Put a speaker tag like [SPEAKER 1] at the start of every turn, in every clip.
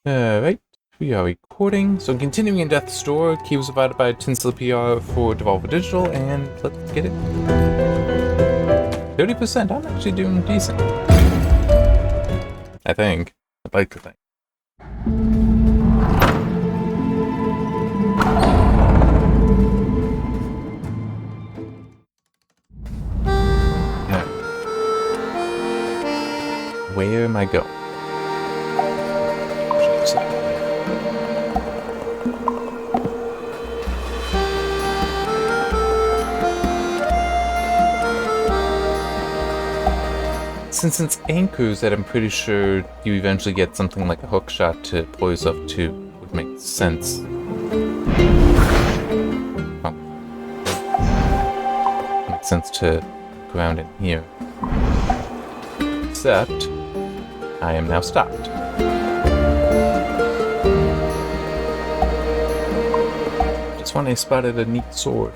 [SPEAKER 1] Alright, we are recording. So continuing in Death's Door, key was provided by Tinsley PR for Devolver Digital, and let's get it. 30%, I'm actually doing decent. I think. I'd like to think. Yeah. Where am I going? Since it's anchors that I'm pretty sure you eventually get something like a hook shot to pull yourself to, would make sense. Oh. Makes sense to ground in here. Except, I am now stopped. Just when I spotted a neat sword.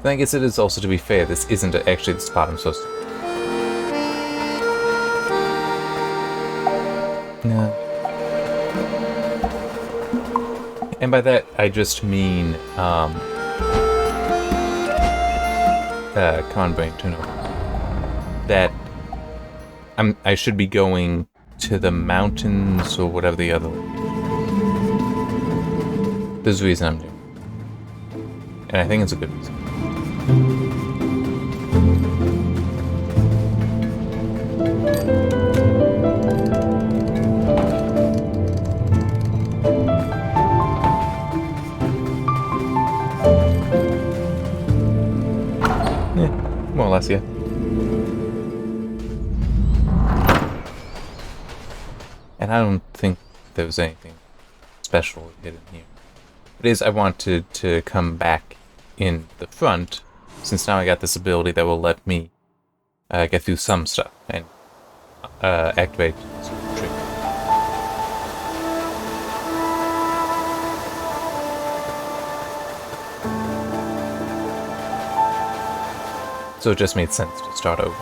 [SPEAKER 1] Then I guess it is also, to be fair, this isn't actually the spot I'm supposed to. No. And by that, I just mean, come on, brain, turn over. That I should be going to the mountains or whatever the other. There's a reason I'm doing it. And I think it's a good reason. More or less, yeah. And I don't think there was anything special hidden here. It is, I wanted to come back in the front, since now I got this ability that will let me get through some stuff and activate this trick. So it just made sense to start over.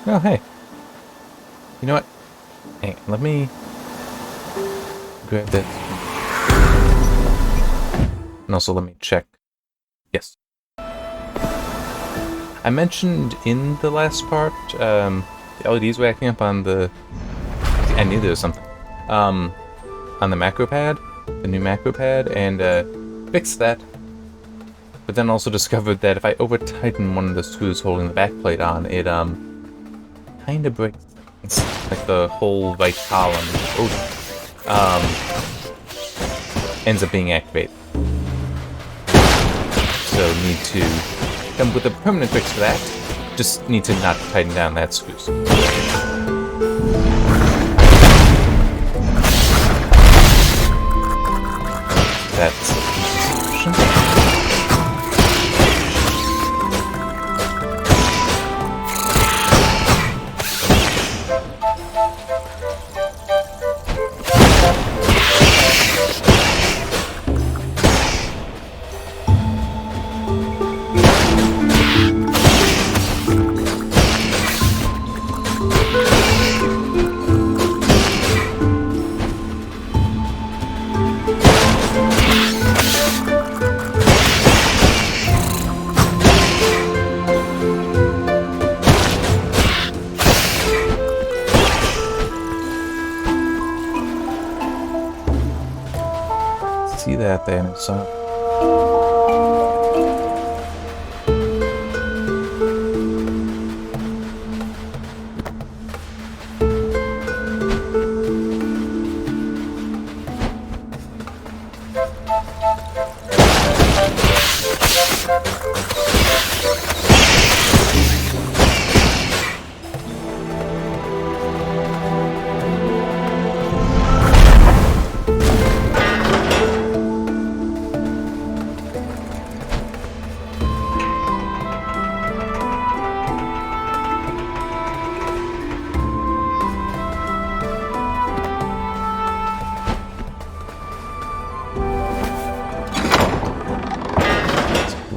[SPEAKER 1] Oh, hey. You know what? Hang on, let me grab this. And also let me check. Yes. I mentioned in the last part, the LEDs were acting up on the... I knew there was something. On the macro pad, the new macro pad, and fixed that. But then also discovered that if I over-tighten one of the screws holding the backplate on, it, kind of breaks things. Like the whole right column ends up being activated. So need to come with a permanent fix for that. Just need to not tighten down that screw. That's the solution. See that then, so.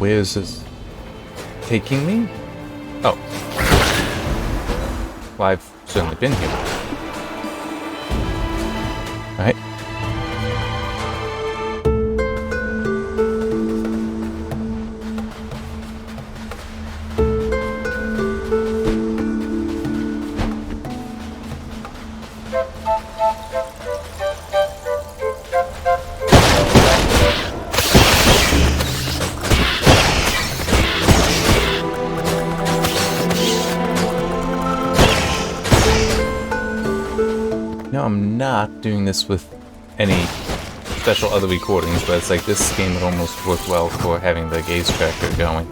[SPEAKER 1] Where is this taking me? Oh. Well, I've certainly been here. Alright. No, I'm not doing this with any special other recordings, but it's like this game would almost work well for having the gaze tracker going.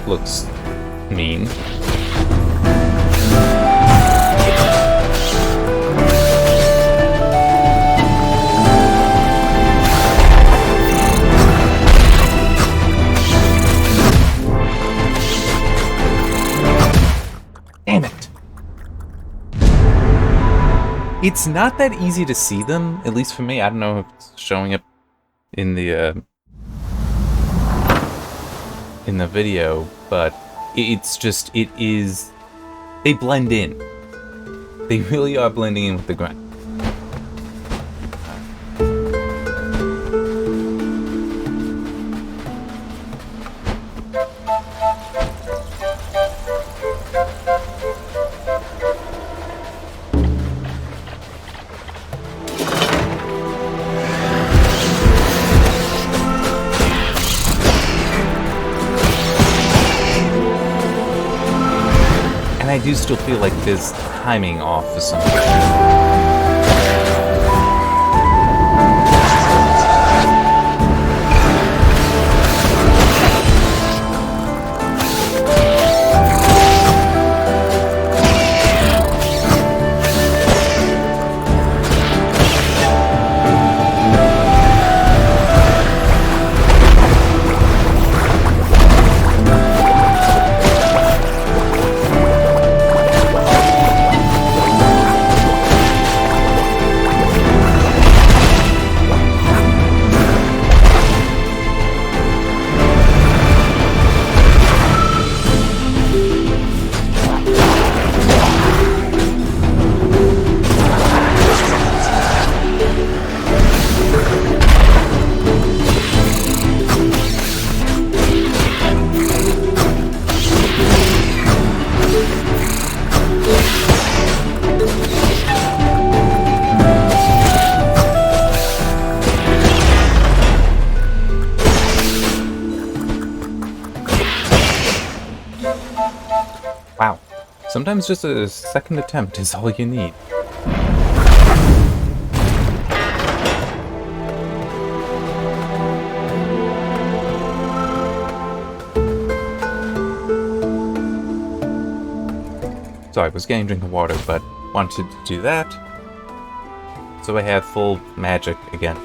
[SPEAKER 1] Looks mean. Damn it. It's not that easy to see them, at least for me. I don't know if it's showing up in the video, but it's just, it is, they blend in. They really are blending in with the ground. And I do still feel like there's timing off for some reason. Sometimes just a second attempt is all you need. Sorry, I was getting a drink of water, but wanted to do that, so I have full magic again.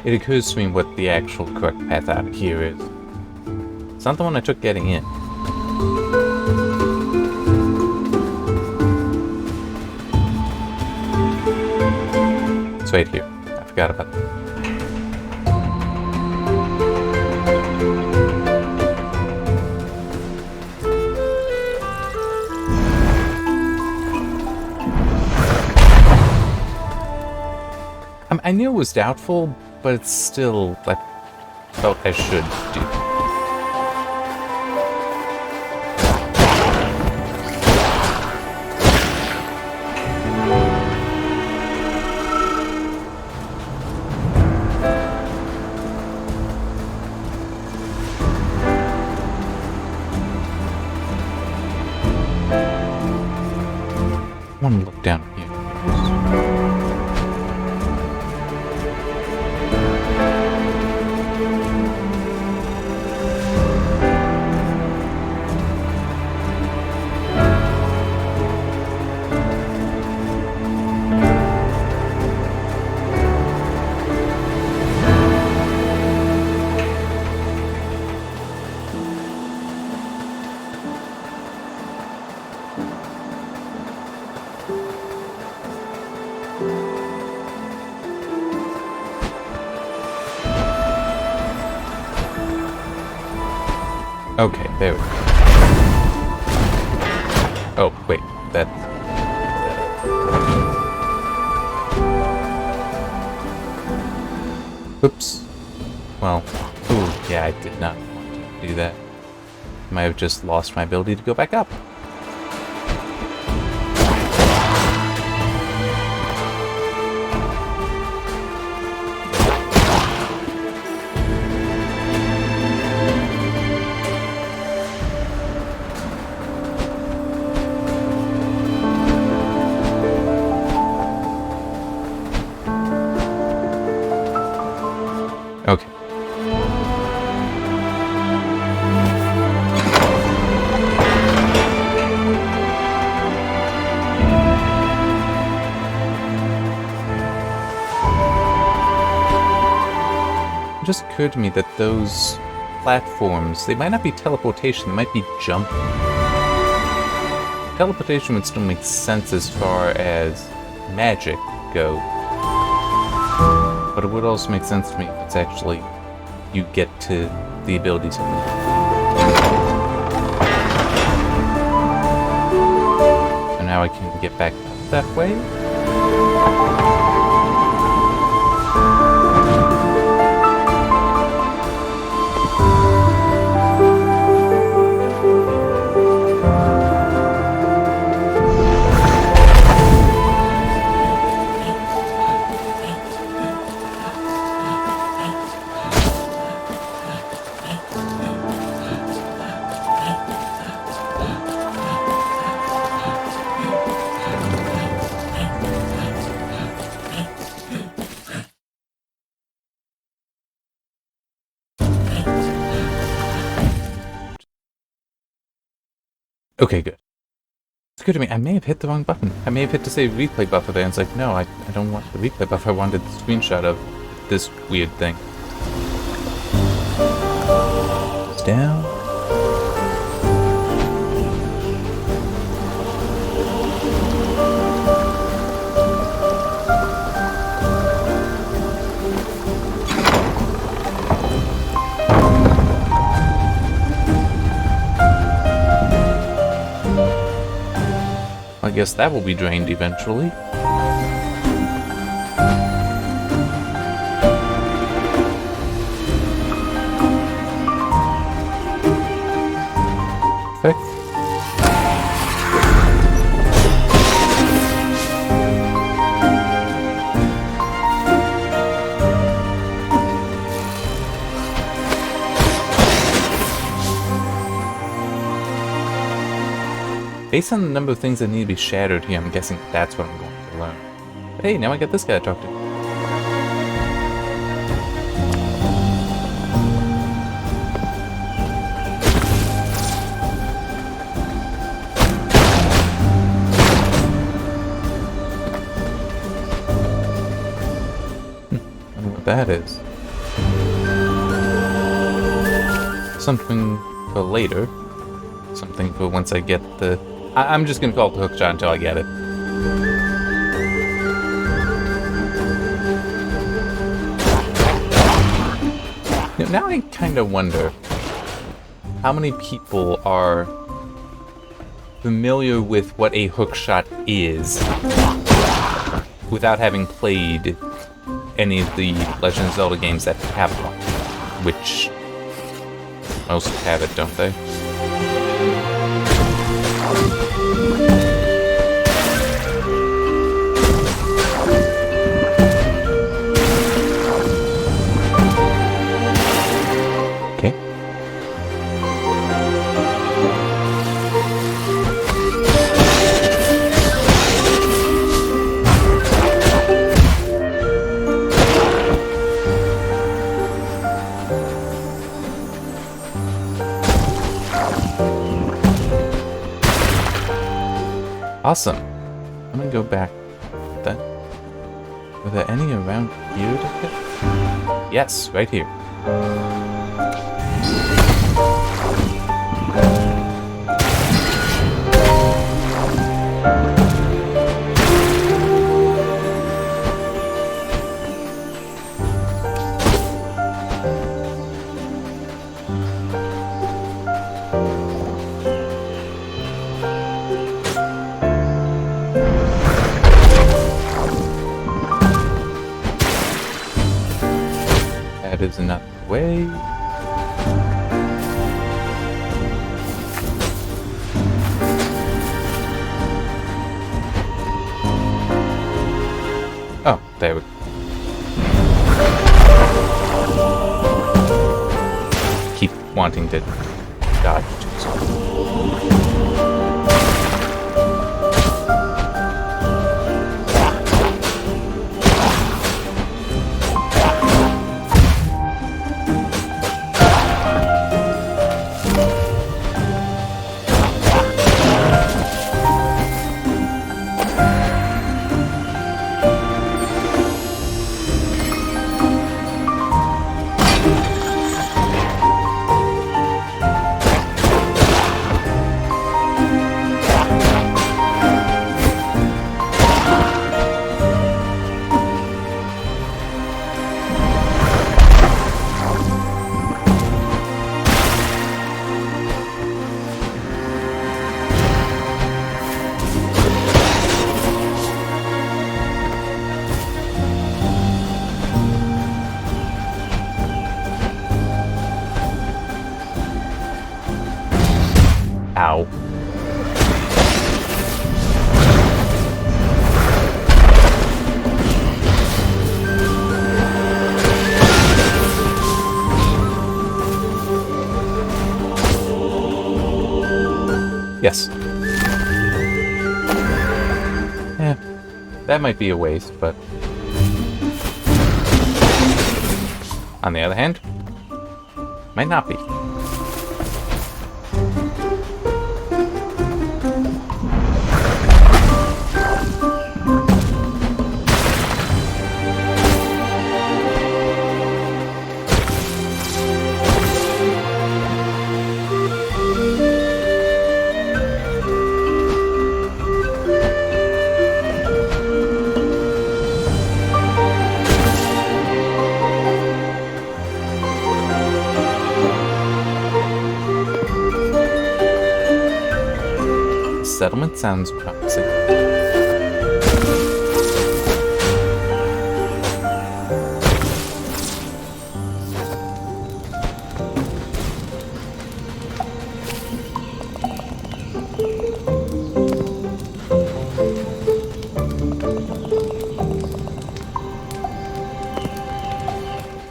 [SPEAKER 1] It occurs to me what the actual correct path out of here is. It's not the one I took getting in. It's right here. I forgot about that. I knew it was doubtful, but it's still, I felt I should do. I want to look down here. Okay, there we go. Oh, wait, that... Oops. Well, ooh, yeah, I did not want to do that. Might have just lost my ability to go back up. Okay. It just occurred to me that those platforms, they might not be teleportation, they might be jumping. Teleportation would still make sense as far as magic goes. But it would also make sense to me if it's actually you get to the abilities of it. So now I can get back up that way. Okay, good. It's good to me. I may have hit the wrong button. I may have hit to say replay buffer there, and it's like, no, I don't want the replay buffer. I wanted the screenshot of this weird thing. It's down. I guess that will be drained eventually. Perfect. Based on the number of things that need to be shattered here, I'm guessing that's what I'm going to learn. But hey, now I got this guy to talk to. I don't know what that is. Something for later. Something for once I get the... I'm just gonna call it the hook shot until I get it. Now I kind of wonder how many people are familiar with what a hook shot is without having played any of the Legend of Zelda games that have one, which most have it, don't they? Okay. Awesome. I'm gonna go back. Then, were there any around here to hit? Yes, right here. That is another way. Oh, there we go. Keep wanting to dodge. Ow. Yes. Yeah, that might be a waste, but... on the other hand, might not be. settlement sounds promising.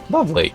[SPEAKER 1] Lovely.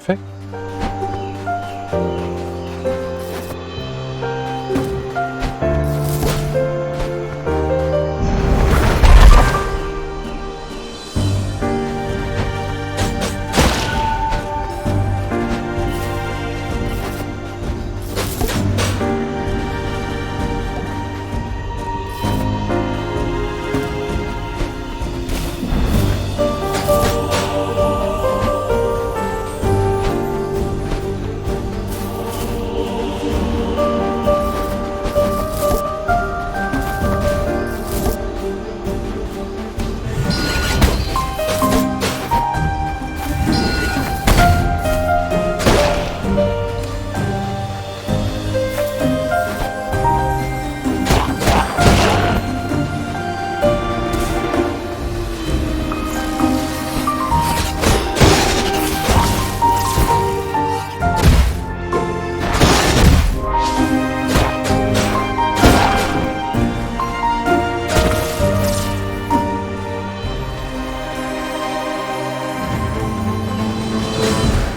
[SPEAKER 1] Perfect.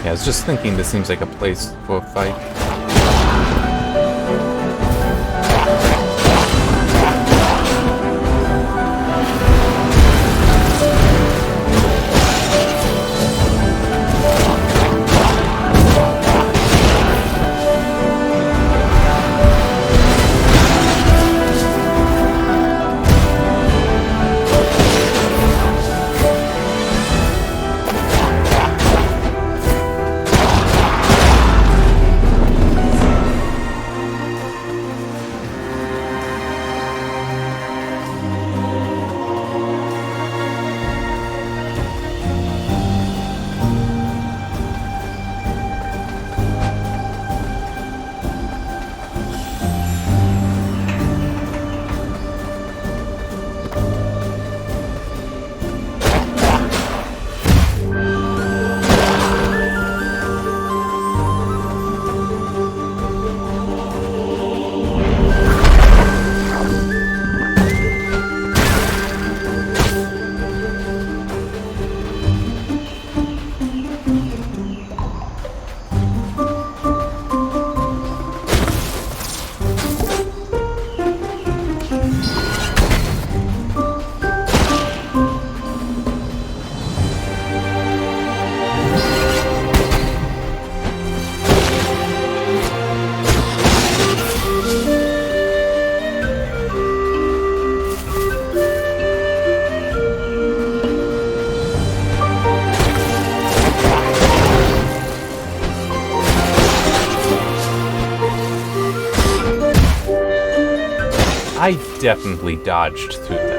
[SPEAKER 1] Yeah, I was just thinking this seems like a place for a fight. I definitely dodged through that.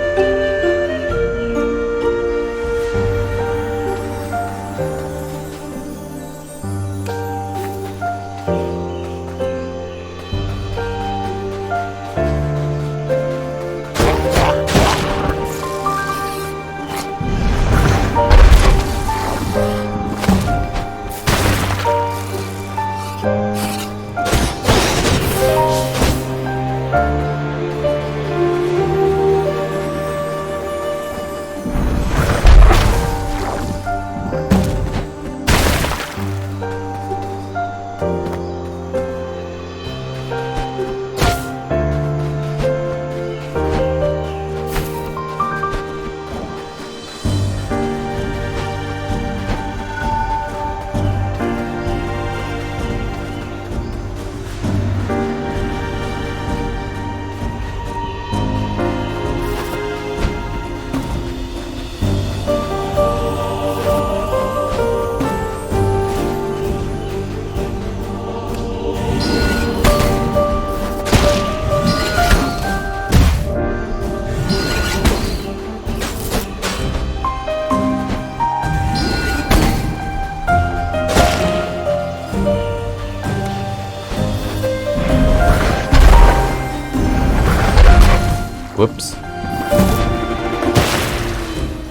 [SPEAKER 1] Whoops.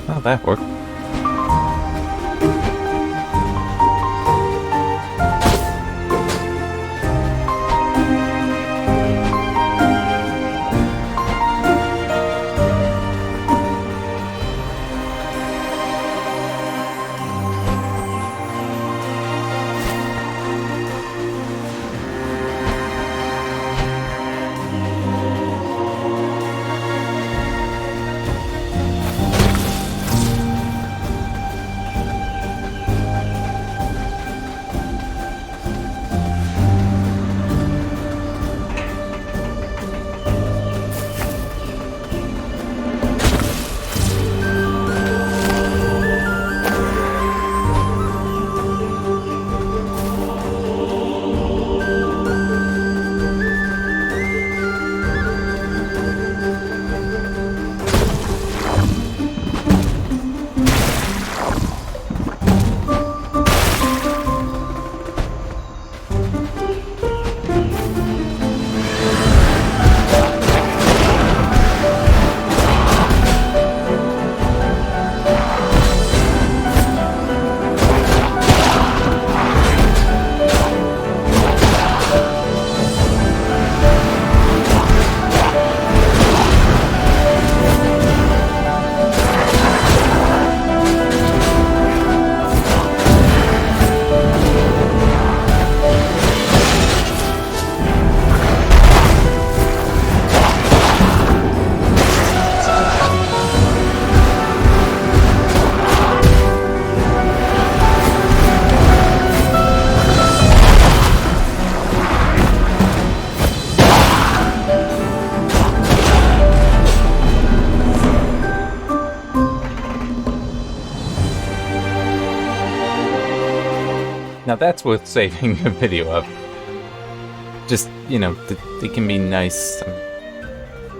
[SPEAKER 1] Oh, that worked. Now that's worth saving a video of. Just, you know, it can be nice.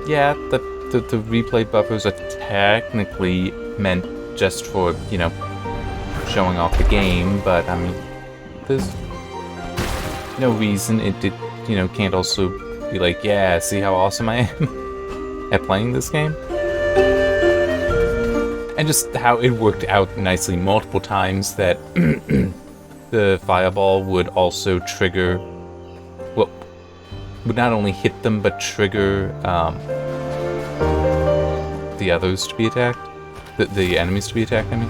[SPEAKER 1] Yeah, the replay buffers are technically meant just for, you know, showing off the game, but I mean, there's no reason it you know, can't also be like, yeah, see how awesome I am at playing this game? And just how it worked out nicely multiple times that the fireball would also trigger, well, would not only hit them, but trigger the others to be attacked. The enemies to be attacked, I mean.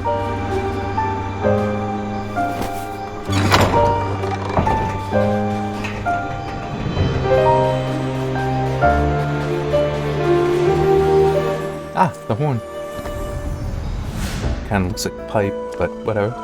[SPEAKER 1] Ah, the horn. Kind of looks like a pipe, but whatever.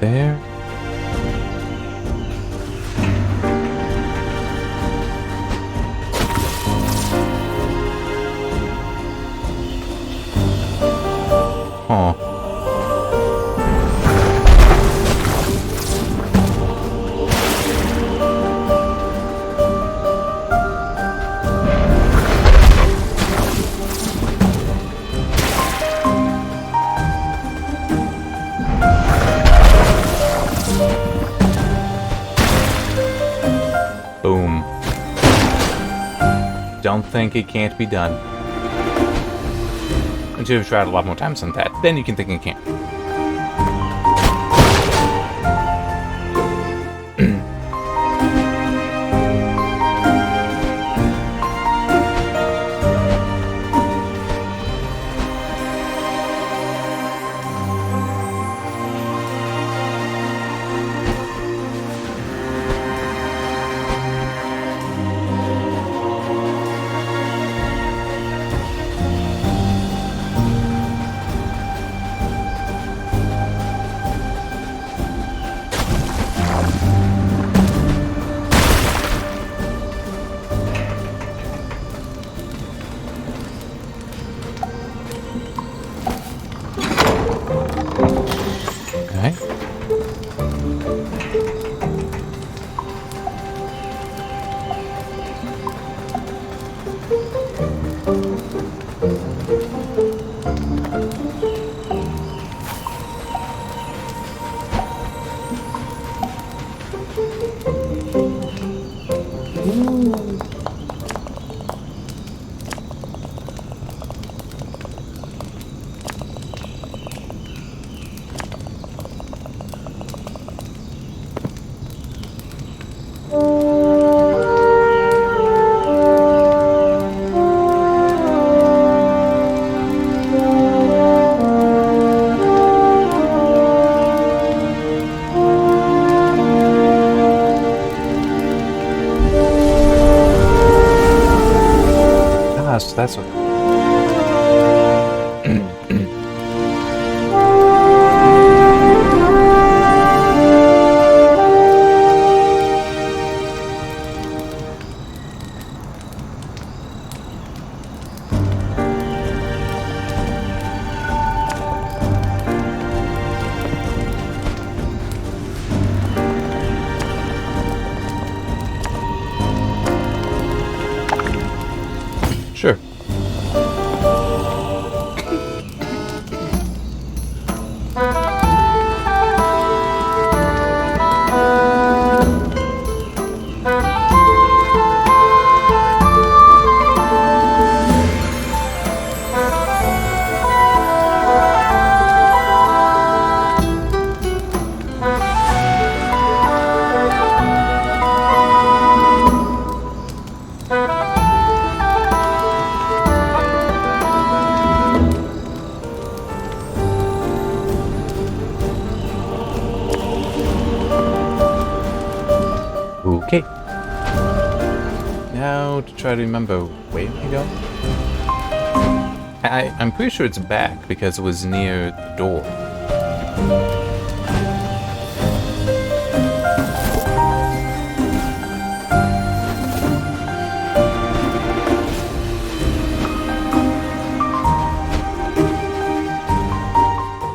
[SPEAKER 1] There. Oh. Boom. Don't think it can't be done. Until you've tried a lot more times than that, then you can think it can't. So that's what. Sure. Okay. Now to try to remember where we go. I'm pretty sure it's back because it was near the door.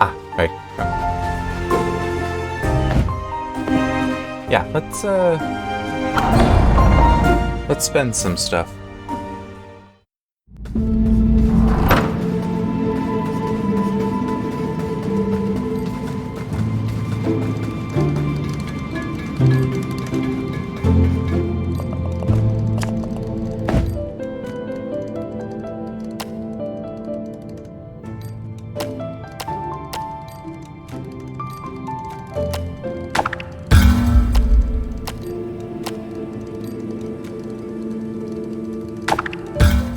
[SPEAKER 1] Ah, right. Yeah, let's spend some stuff.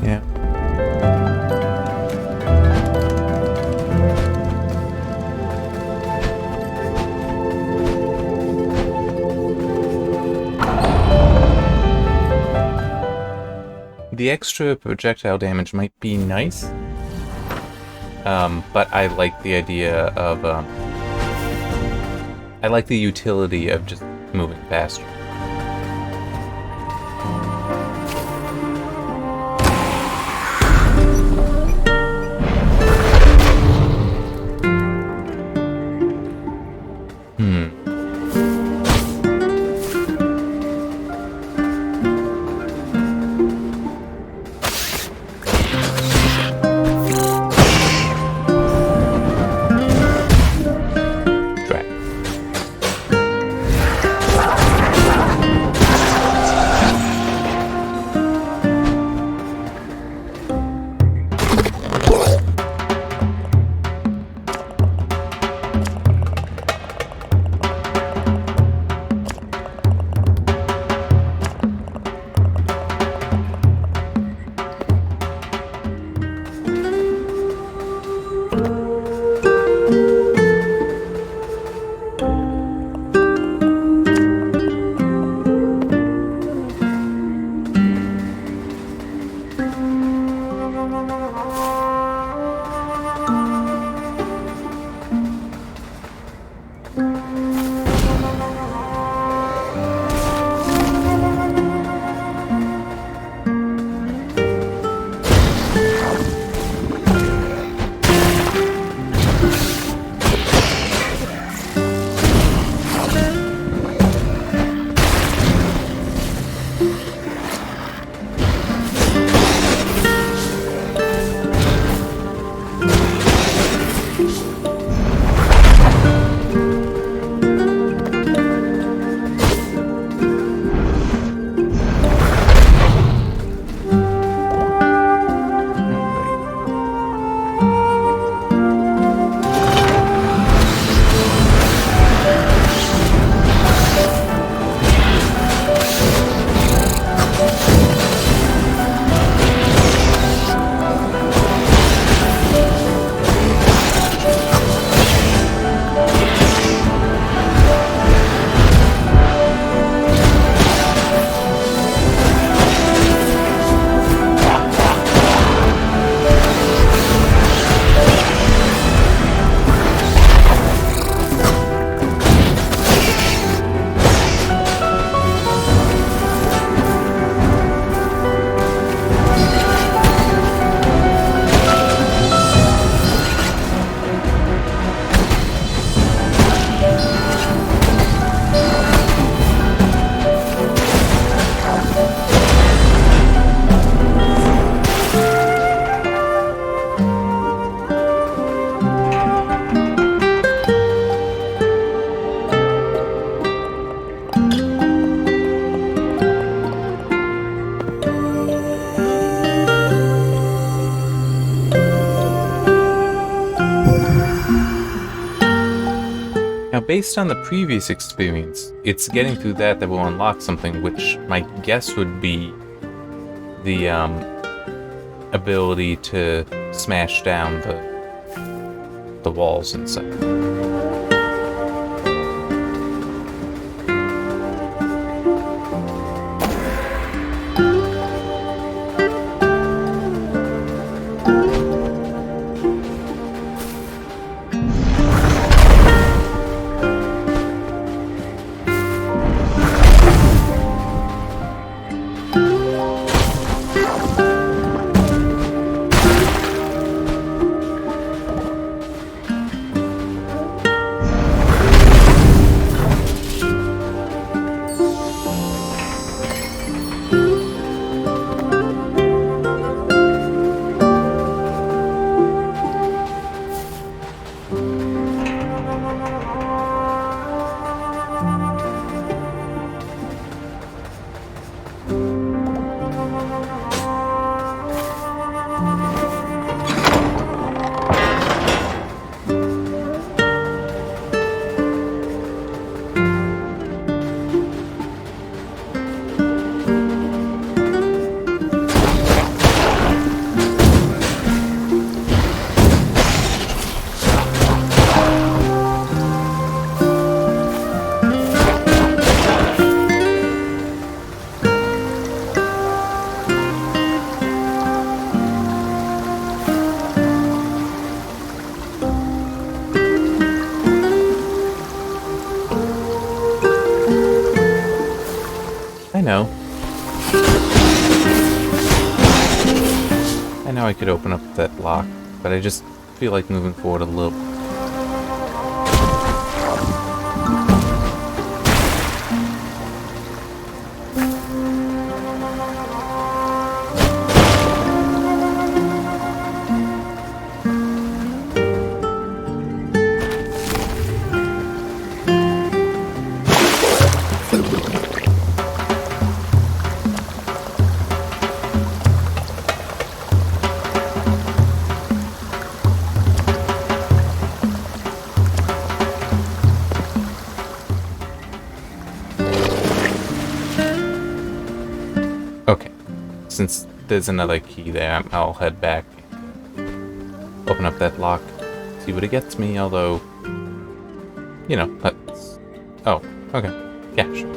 [SPEAKER 1] Yeah. The extra projectile damage might be nice, but I like the idea of, I like the utility of just moving faster. Now, based on the previous experience, it's getting through that will unlock something, which my guess would be the ability to smash down the walls and stuff. I know I could open up that lock, but I just feel like moving forward a little. Okay, since there's another key there, I'll head back, open up that lock, see what it gets me, although, you know, let's... Oh, okay, yeah, sure.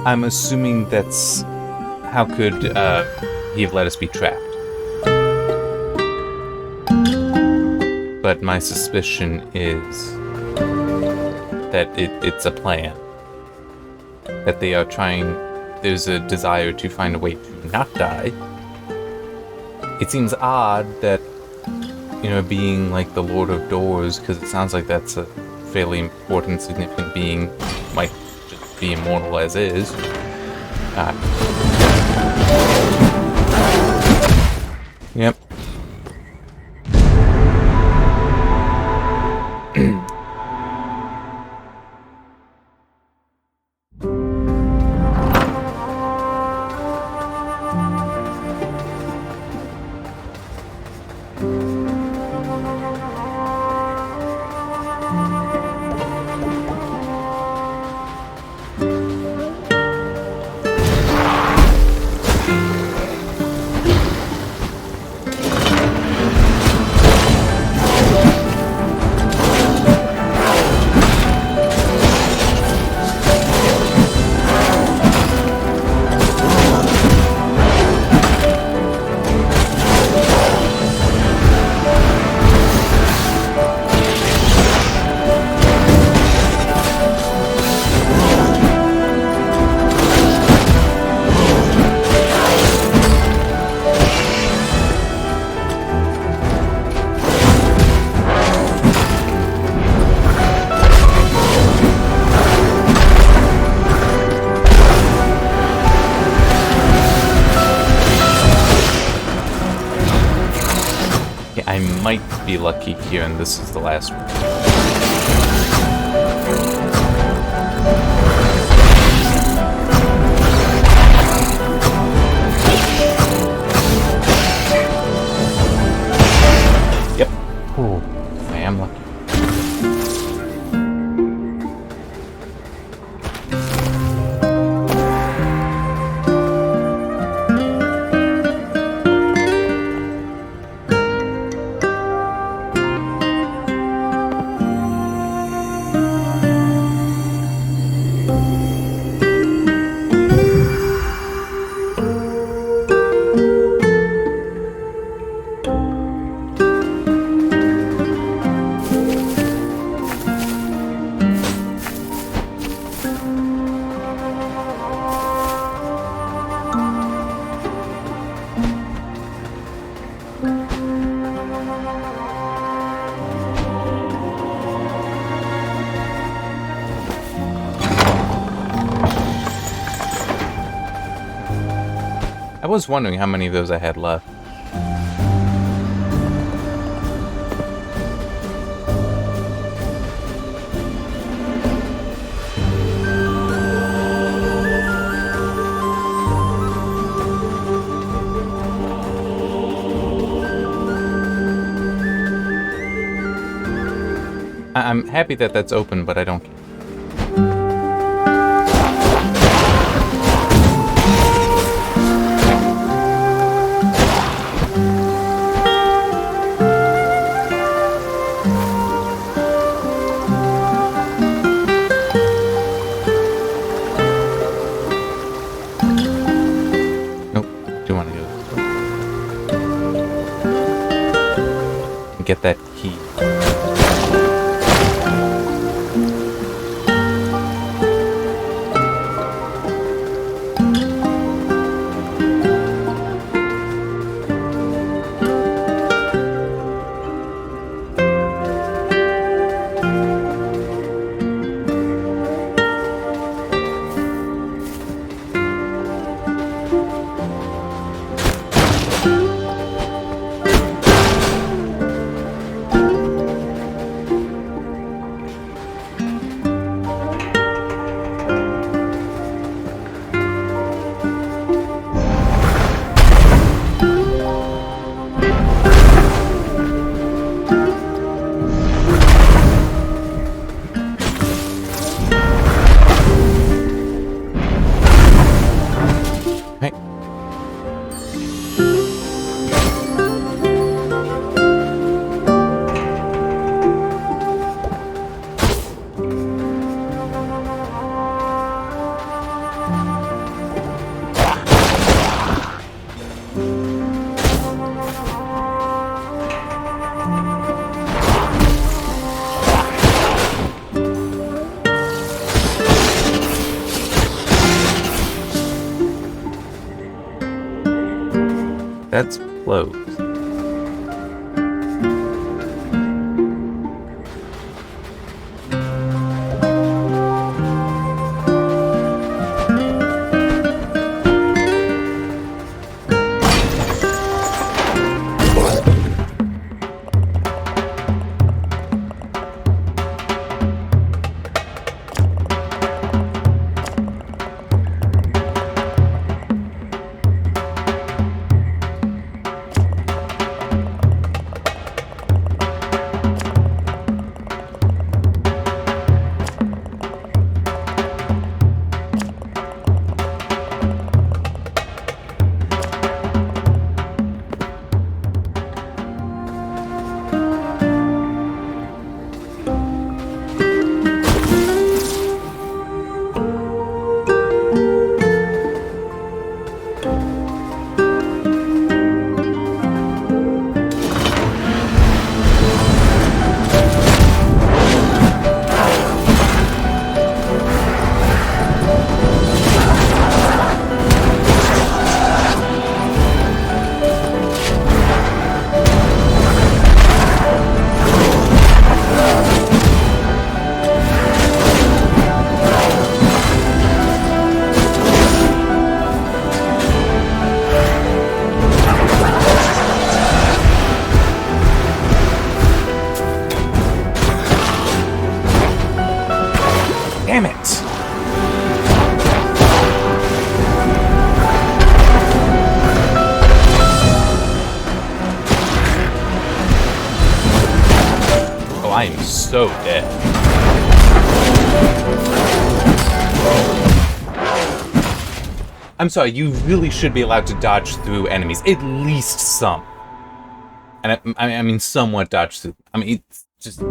[SPEAKER 1] I'm assuming that's... How could he have let us be trapped? But my suspicion is that it's a plan. That they are trying... There's a desire to find a way to not die. It seems odd that, you know, being like the Lord of Doors, because it sounds like that's a fairly important, significant being, might just be immortal as is. Yep. I might be lucky here, and this is the last one. Yep. Oh, I am lucky. I was wondering how many of those I had left. I'm happy that that's open, but I don't care. Get that key. That's close. Damn it! Oh, I am so dead. I'm sorry, you really should be allowed to dodge through enemies. At least some. And I mean somewhat dodge through. I mean, it's just...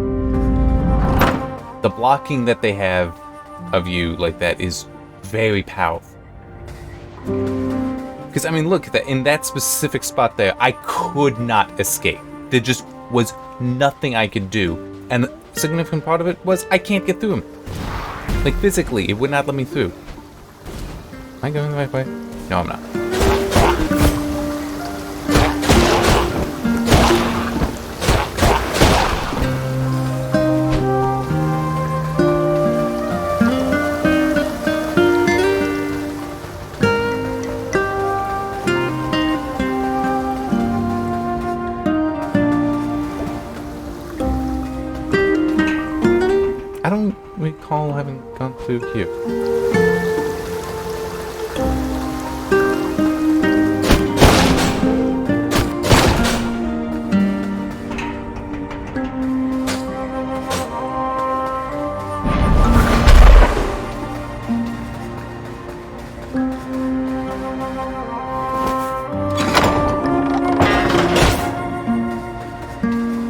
[SPEAKER 1] the blocking that they have of you like that is very powerful. Because, I mean, look, in that specific spot there, I could not escape. There just was nothing I could do. And the significant part of it was I can't get through him. Like, physically, it would not let me through. Am I going the right way? No, I'm not. I don't recall having gone through here.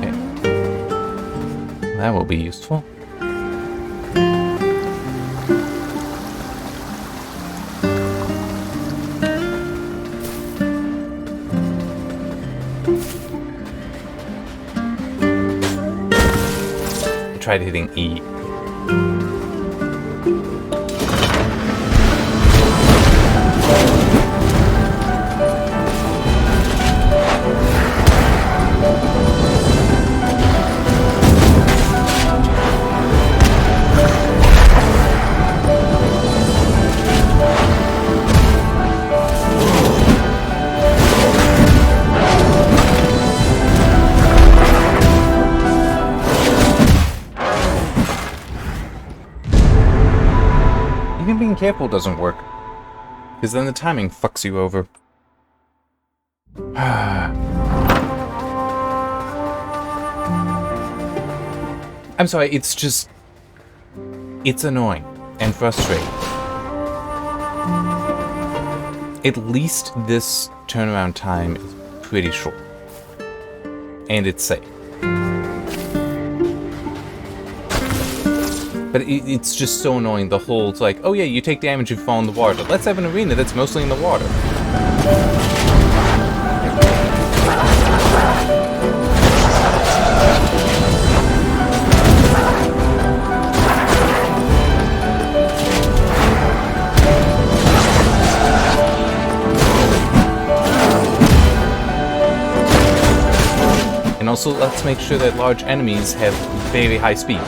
[SPEAKER 1] Okay. That will be useful. Tried hitting E. Even being careful doesn't work, because then the timing fucks you over. I'm sorry, it's just... it's annoying and frustrating. At least this turnaround time is pretty short. And it's safe. But it's just so annoying, the whole, it's like, oh yeah, you take damage if you fall in the water. Let's have an arena that's mostly in the water. also, let's make sure that large enemies have very high speeds.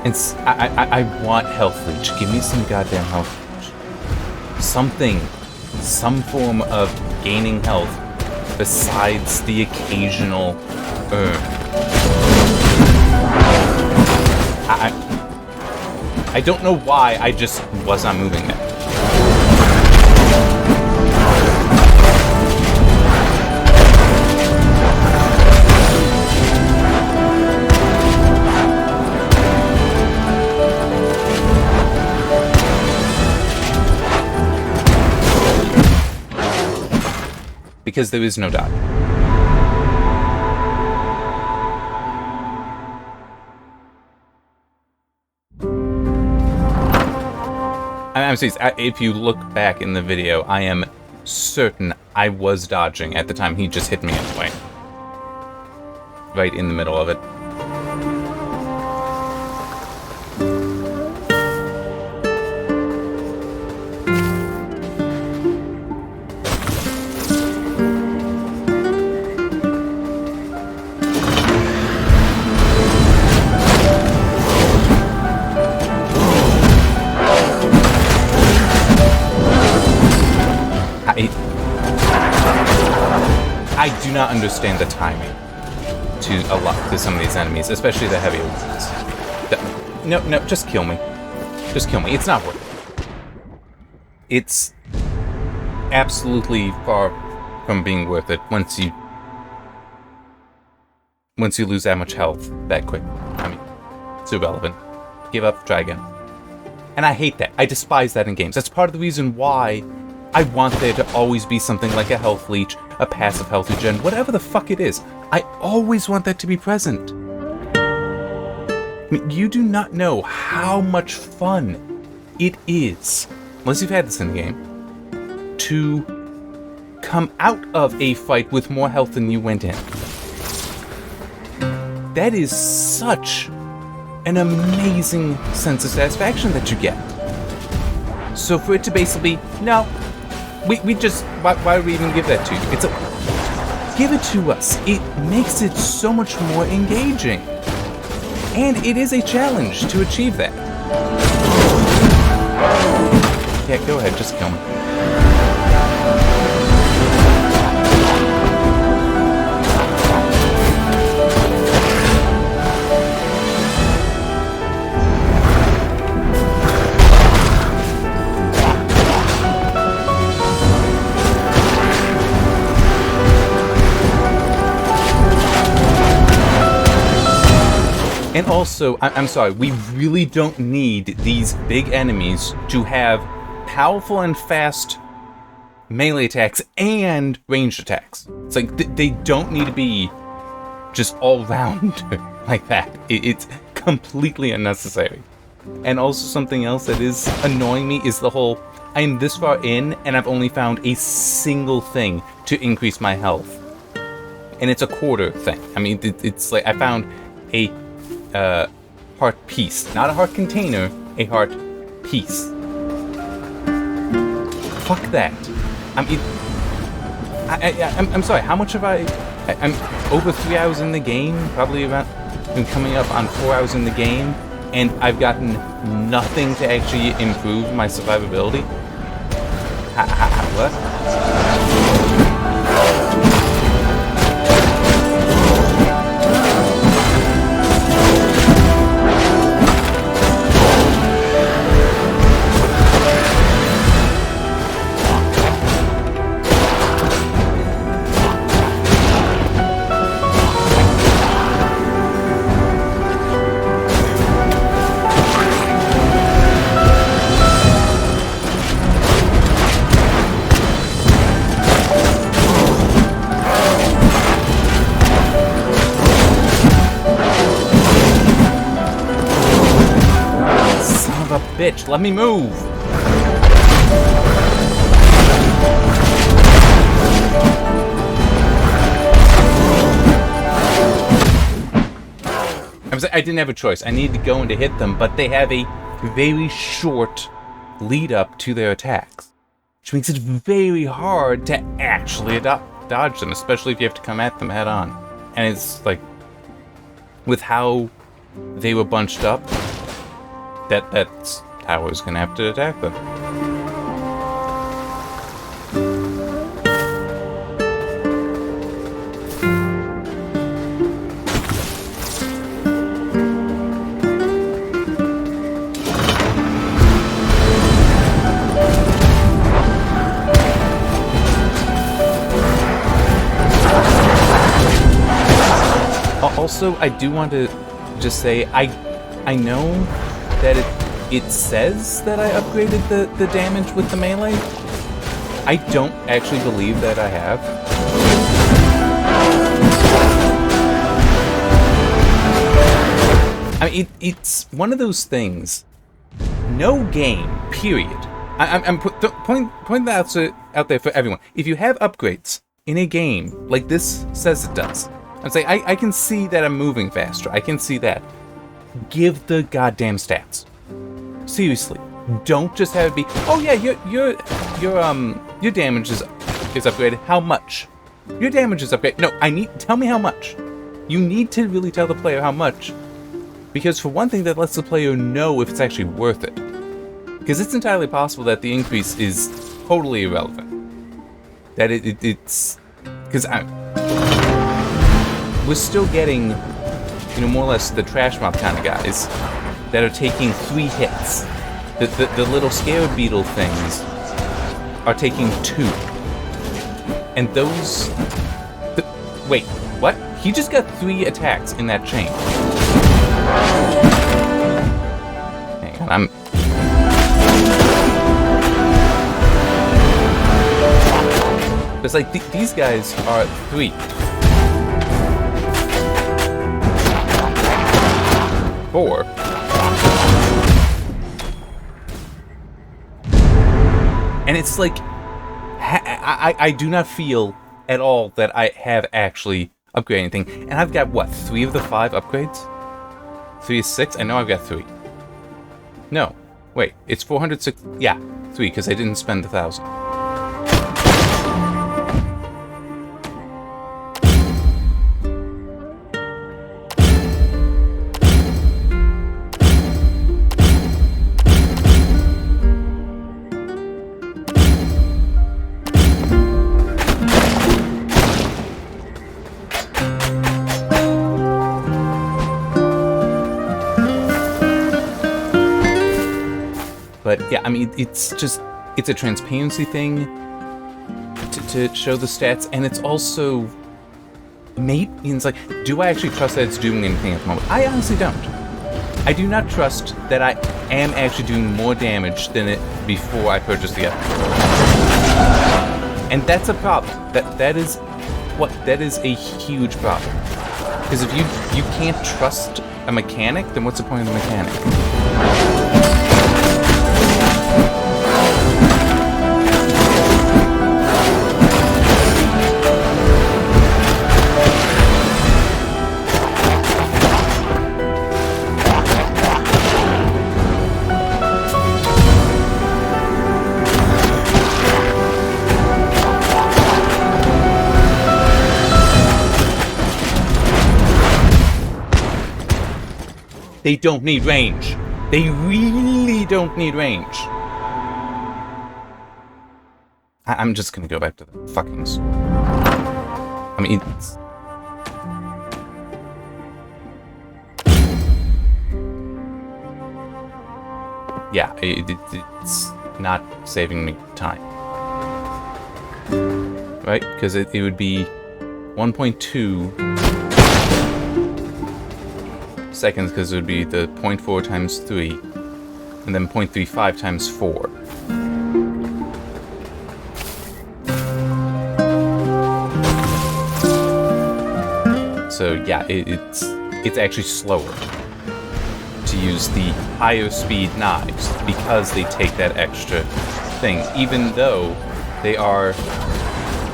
[SPEAKER 1] And I want health leech. Give me some goddamn health leech. Something. Some form of gaining health besides the occasional I don't know why, I just was not moving it. Because there is no dot. I'm serious, if you look back in the video, I am certain I was dodging at the time he just hit me anyway. Right in the middle of it. I do not understand the timing to some of these enemies, especially the heavier ones. No, just kill me. Just kill me. It's not worth it. It's absolutely far from being worth it once you lose that much health that quick. I mean, it's irrelevant. Give up, try again. And I hate that. I despise that in games. That's part of the reason why I want there to always be something like a health leech, a passive health regen, whatever the fuck it is. I always want that to be present. I mean, you do not know how much fun it is, unless you've had this in the game, to come out of a fight with more health than you went in. That is such an amazing sense of satisfaction that you get. So for it to basically, no, we just, why would we even give that to you? Give it to us. It makes it so much more engaging. And it is a challenge to achieve that. Yeah, go ahead, just kill me. And also, I'm sorry, we really don't need these big enemies to have powerful and fast melee attacks and ranged attacks. It's like, they don't need to be just all-round like that. It's completely unnecessary. And also something else that is annoying me is the whole, I'm this far in and I've only found a single thing to increase my health. And it's a quarter thing. I mean, it's like, I found a heart piece. Not a heart container, a heart piece. Fuck that. I mean, I'm sorry, how much have I'm over 3 hours in the game, probably about, I'm coming up on 4 hours in the game, and I've gotten nothing to actually improve my survivability? What? Bitch, let me move! I didn't have a choice. I needed to go in to hit them, but they have a very short lead up to their attacks, which makes it very hard to actually dodge them, especially if you have to come at them head on. And it's like, with how they were bunched up, that's how I was going to have to attack them. Also, I do want to just say, I know that it says that I upgraded the damage with the melee. I don't actually believe that I have. I mean, it's one of those things. No game, period. I'm pointing that out there for everyone. If you have upgrades in a game like this says it does, I'm saying I can see that I'm moving faster. I can see that. Give the goddamn stats. Seriously, don't just have it be, oh yeah, your damage is upgraded. How much? Your damage is upgraded. No, tell me how much. You need to really tell the player how much, because for one thing, that lets the player know if it's actually worth it. Because it's entirely possible that the increase is totally irrelevant. That it's because we're still getting, more or less the trash mob kind of guys that are taking 3 hits. The little scarab beetle things are taking 2. And those... wait, what? He just got 3 attacks in that chain. Hang on, It's like, these guys are 3. 4. And it's like, I do not feel at all that I have actually upgraded anything. And I've got, what, 3 of the 5 upgrades? 3 is 6? I know I've got 3. No. Wait, it's 406. Yeah, 3, because I didn't spend 1,000. But yeah, I mean, it's a transparency thing to show the stats, and it's also, it's like, do I actually trust that it's doing anything at the moment? I honestly don't. I do not trust that I am actually doing more damage than it before I purchased the upgrade. And that's a problem. That is a huge problem. Because if you can't trust a mechanic, then what's the point of the mechanic? They don't need range. They really don't need range. I'm just gonna go back to the fuckings. I mean, it's... yeah, it's not saving me time. Right? Because it would be 1.2... seconds, because it would be the 0.4 times 3, and then 0.35 times 4. So yeah, it's actually slower to use the higher speed knives because they take that extra thing, even though they are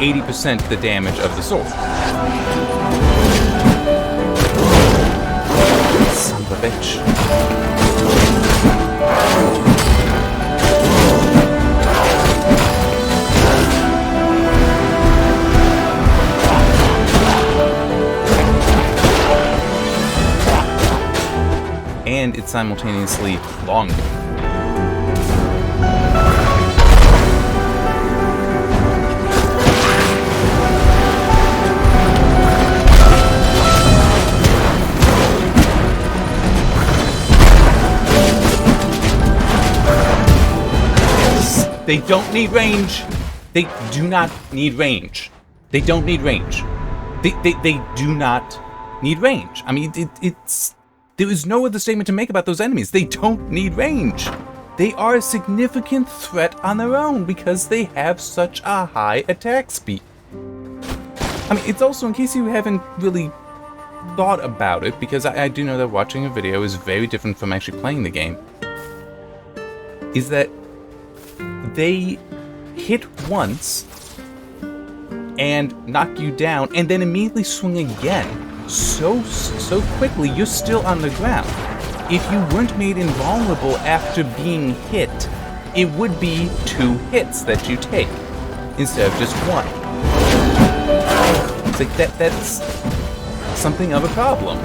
[SPEAKER 1] 80% the damage of the sword. of a bitch. And it's simultaneously longer. They don't need range. They do not need range. They don't need range. They do not need range. I mean, it's... There is no other statement to make about those enemies. They don't need range. They are a significant threat on their own because they have such a high attack speed. I mean, it's also, in case you haven't really thought about it, because I do know that watching a video is very different from actually playing the game, is that they hit once and knock you down and then immediately swing again so quickly you're still on the ground. If you weren't made invulnerable after being hit, it would be 2 hits that you take instead of just 1. It's like that's something of a problem.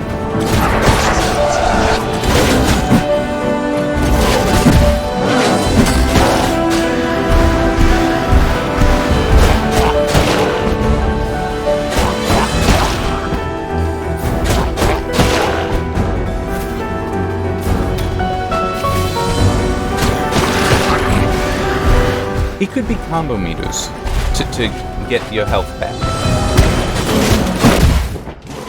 [SPEAKER 1] It could be combo meters to get your health back.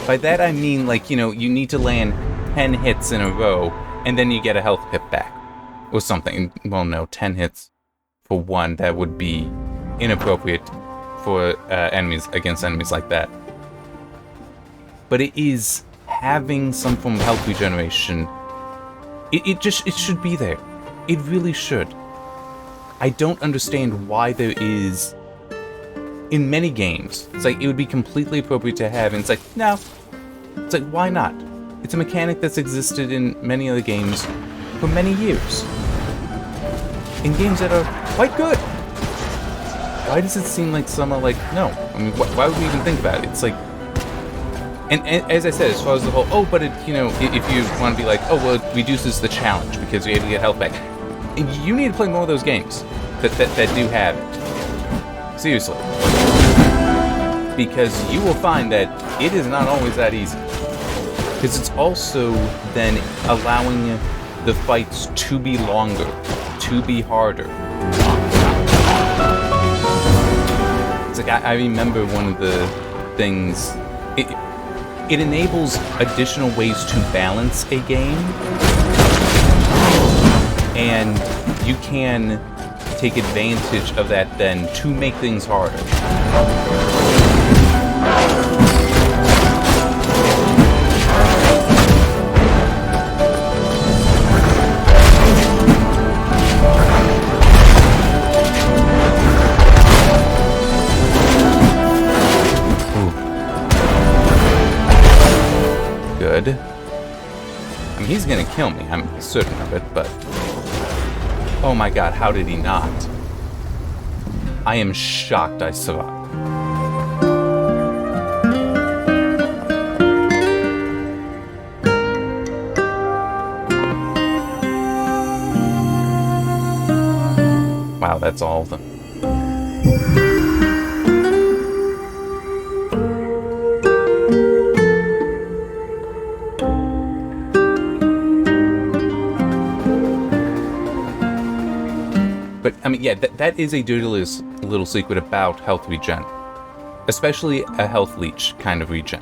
[SPEAKER 1] By that I mean, like, you know, you need to land 10 hits in a row, and then you get a health hit back. Or something. Well, no, 10 hits for 1, that would be inappropriate for enemies, against enemies like that. But it is having some form of health regeneration. It should be there. It really should. I don't understand why there is, in many games, it's like, it would be completely appropriate to have, and it's like, no. It's like, why not? It's a mechanic that's existed in many other games for many years. In games that are quite good. Why does it seem like some are like, no? I mean, why would we even think about it? It's like, and as I said, as far as the whole, oh, but it, you know, if you want to be like, oh, well, it reduces the challenge because you're able to get health back. You need to play more of those games that do have it. Seriously. Because you will find that it is not always that easy. Because it's also then allowing the fights to be longer, to be harder. It's like, I remember one of the things, it enables additional ways to balance a game. And you can take advantage of that then to make things harder. Ooh. Good. I mean, he's gonna kill me, I'm certain of it, but... Oh my god, how did he not? I am shocked I survived. Wow, that's all of them. But, I mean, yeah, that is a dirty little secret about health regen. Especially a health leech kind of regen.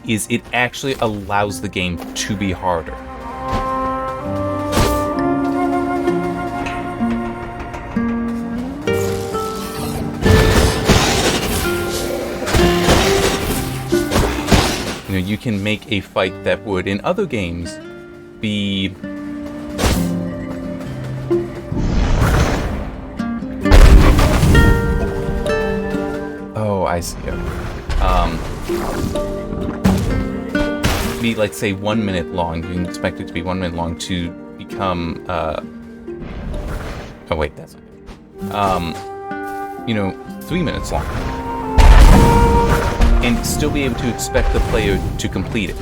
[SPEAKER 1] Is it actually allows the game to be harder. You know, you can make a fight that would, in other games, be... I see. be like, say, 1 minute long. You can expect it to be 1 minute long to become, oh wait, that's not good. 3 minutes long. And still be able to expect the player to complete it.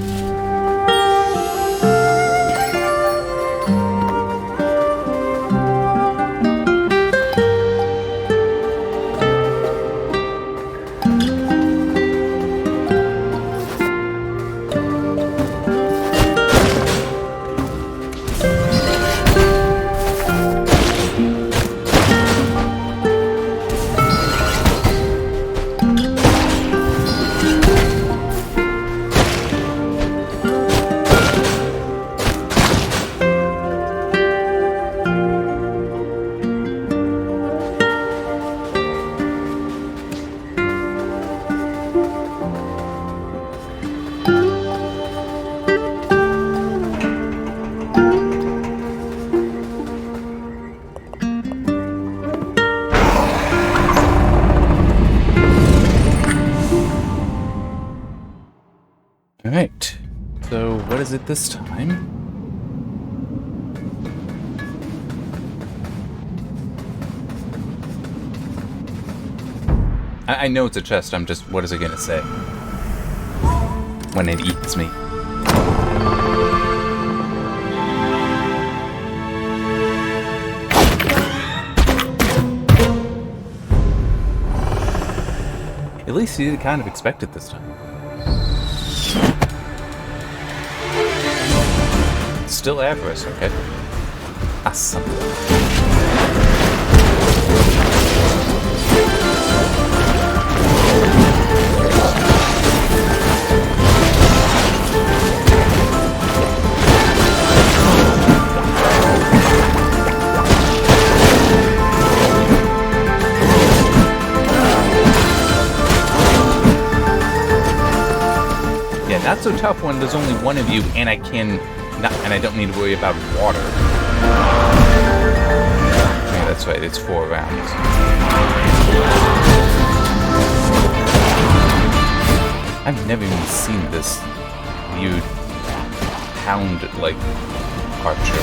[SPEAKER 1] Alright, so what is it this time? I know it's a chest, I'm just, what is it gonna say? When it eats me. At least you kind of expect it this time. Still avarice, okay? Awesome. Yeah, not so tough when there's only one of you and I don't need to worry about water. Yeah, that's right, it's 4 rounds. I've never even seen this weird hound-like archer.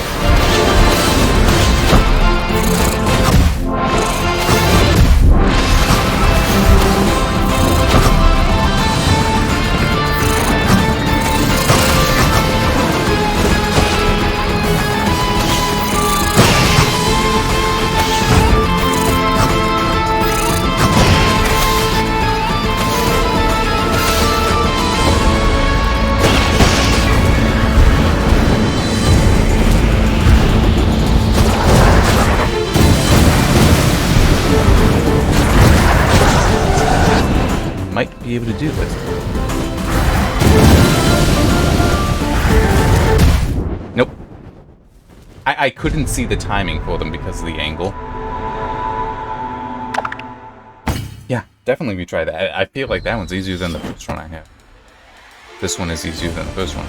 [SPEAKER 1] Might be able to do it. Nope. I couldn't see the timing for them because of the angle. Yeah, definitely retry that. I feel like that one's easier than the first one I have. This one is easier than the first one.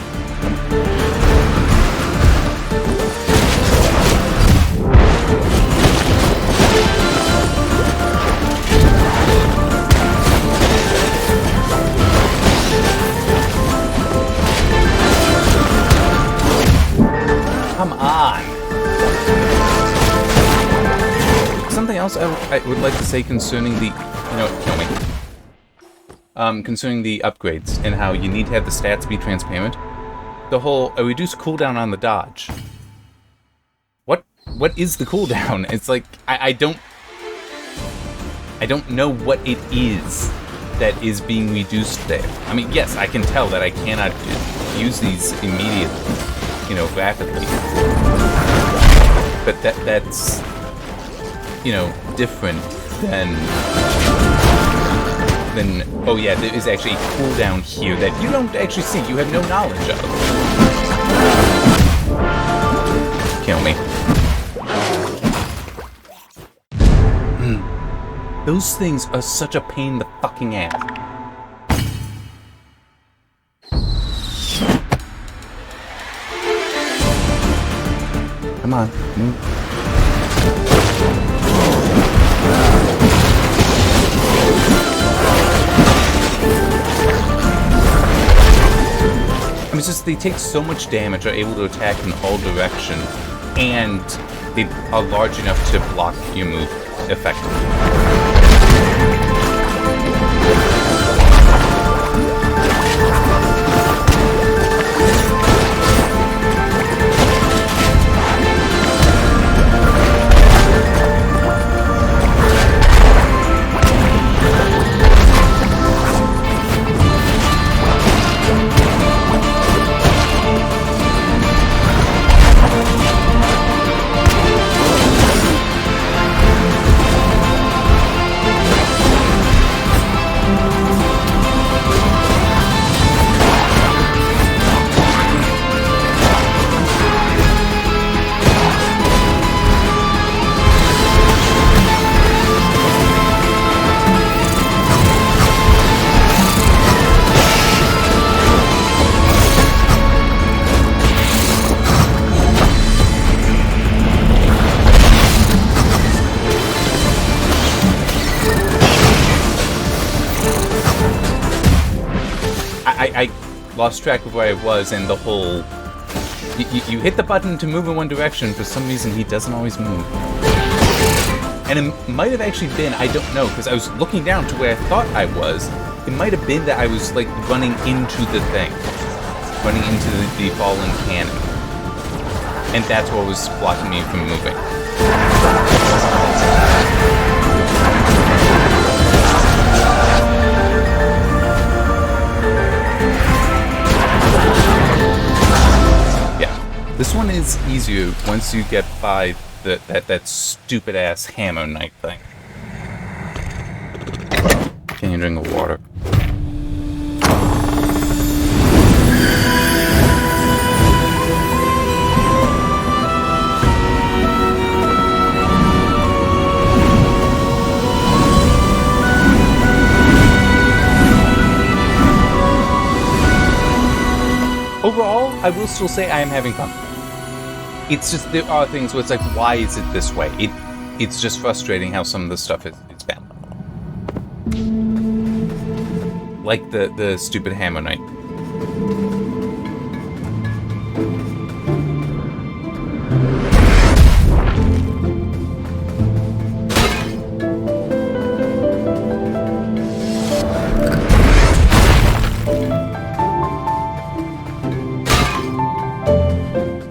[SPEAKER 1] Come on! Something else I would like to say concerning the... You know what, kill me. Concerning the upgrades and how you need to have the stats be transparent. The whole a reduced cooldown on the dodge. What is the cooldown? It's like, I don't know what it is that is being reduced there. I mean, yes, I can tell that I cannot use these immediately. Rapidly. But that's, different than, oh yeah, there is actually a cooldown here that you don't actually see, you have no knowledge of. Kill me. Those things are such a pain in the fucking ass. Come on, move. I mean, it's just they take so much damage, are able to attack in all directions, and they are large enough to block your move effectively. I lost track of where I was, and the whole... You hit the button to move in one direction, for some reason he doesn't always move. And it might have actually been, I don't know, because I was looking down to where I thought I was. It might have been that I was, like, running into the thing. Running into the fallen cannon. And that's what was blocking me from moving. This one is easier once you get by that stupid ass hammer knight thing. Can you drink of water? Overall, I will still say I am having fun. It's just, there are things where it's like, why is it this way? It's just frustrating how some of the stuff is balanced. Like the stupid hammer knight.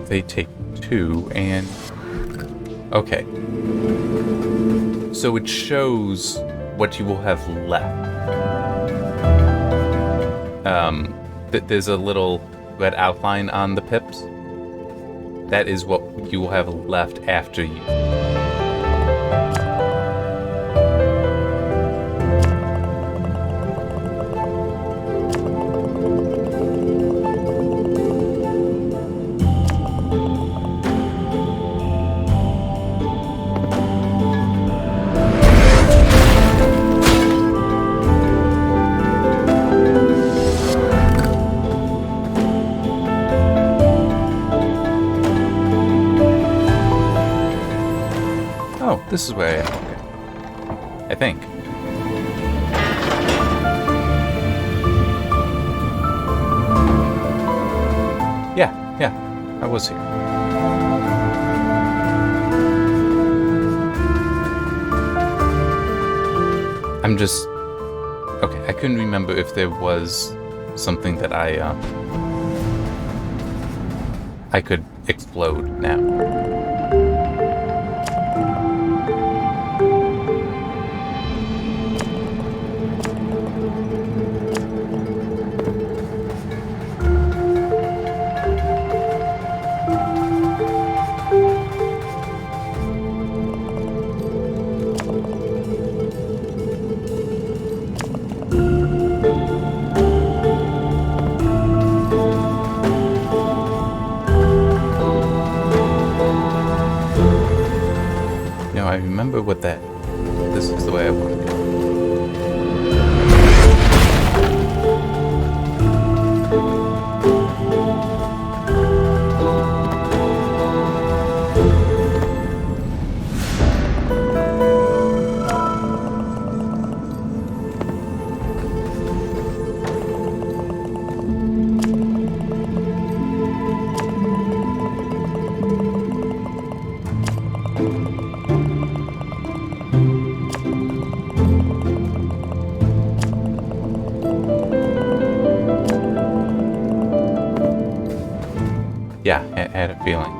[SPEAKER 1] They take 2 and... Okay. So it shows what you will have left. There's a little red outline on the pips. That is what you will have left after you. This is where I am. Okay. I think. Yeah, I was here. I'm just... Okay, I couldn't remember if there was something that I could explode now. I remember what that... This is the way I want to go. Yeah, I had a feeling.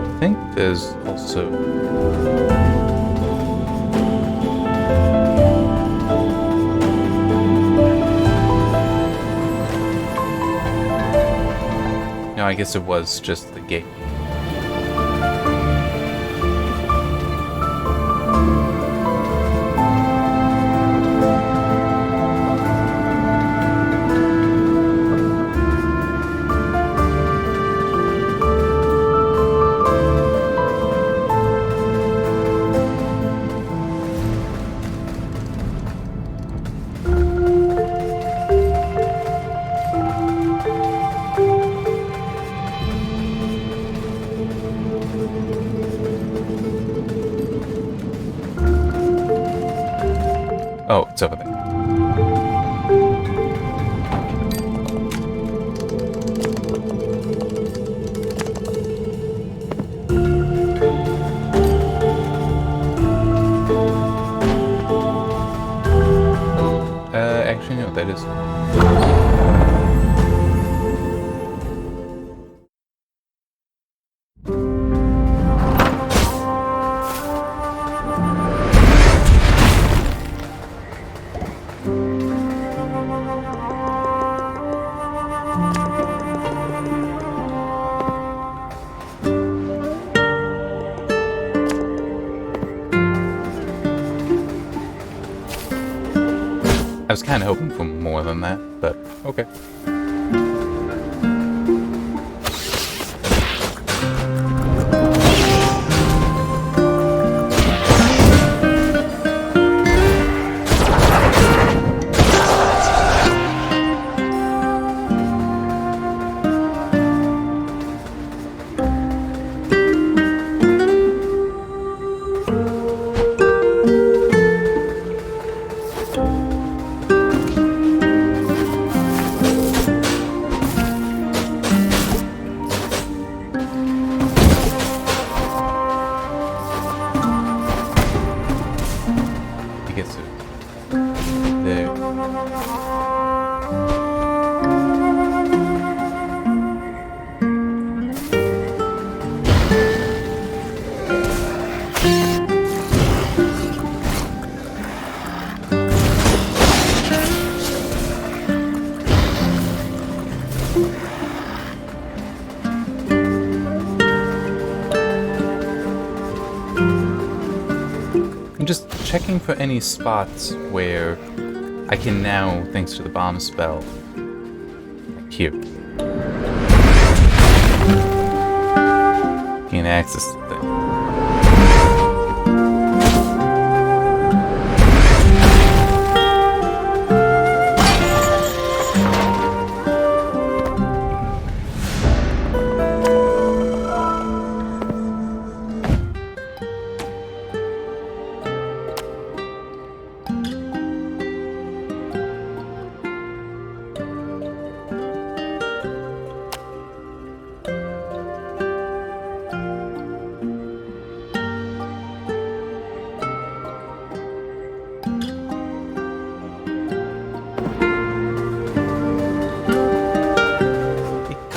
[SPEAKER 1] I think there's also... No, I guess it was just the gate. Oh, it's over there. Actually, no, that is... I was kind of hoping for more than that, but okay. Just checking for any spots where I can now, thanks to the bomb spell, here, gain access to things.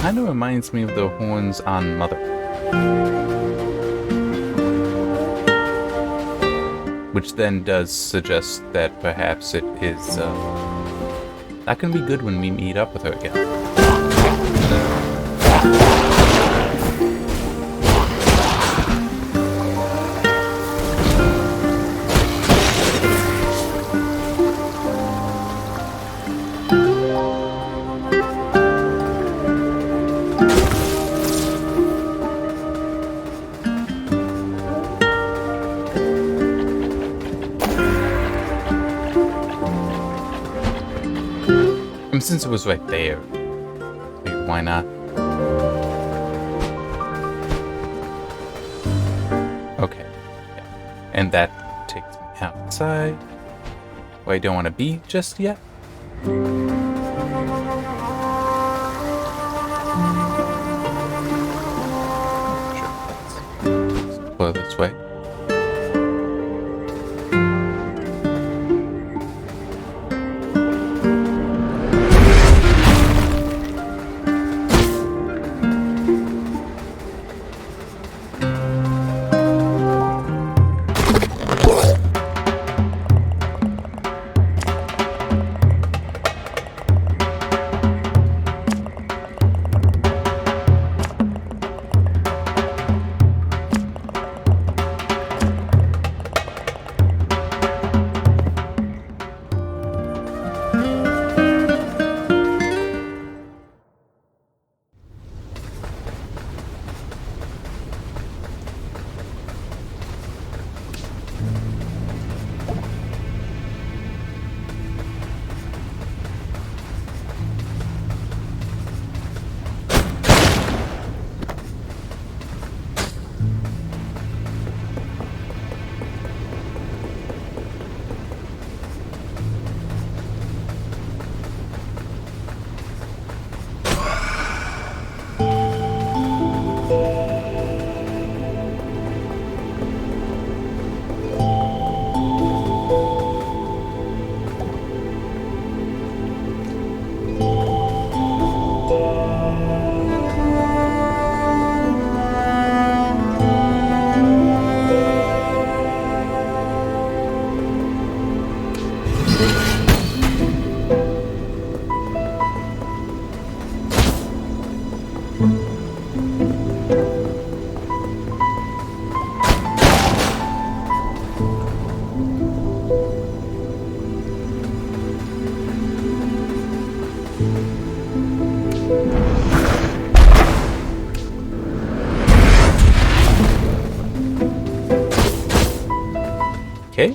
[SPEAKER 1] Kind of reminds me of the horns on Mother. Which then does suggest that perhaps it is not going to be good when we meet up with her again. mean, since it was right there, maybe why not? Okay. Yeah. And that takes me outside, where I don't want to be just yet. Sure, let's explore this way. Okay.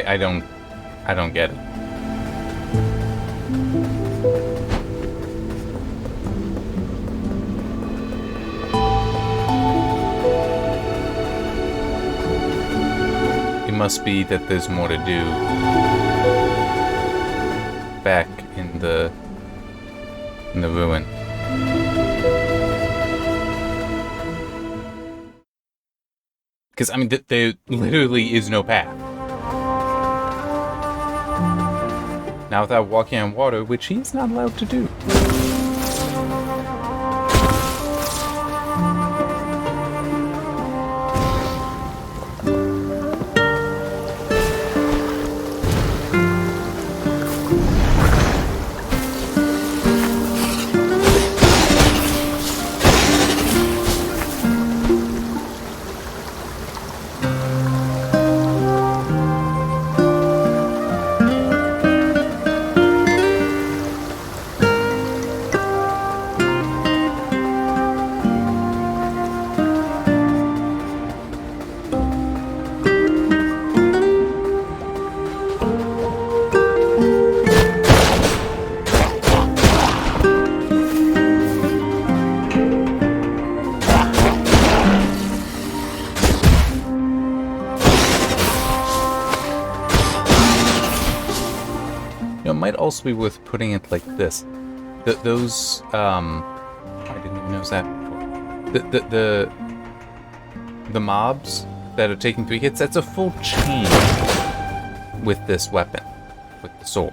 [SPEAKER 1] I don't get it. It must be that there's more to do back in the ruin. Because, I mean, there literally is no path. Now without walking on water, which he's not allowed to do. Might also be worth putting it like this. Those I didn't even notice that before. The mobs that are taking 3 hits, that's a full chain with this weapon, with the sword.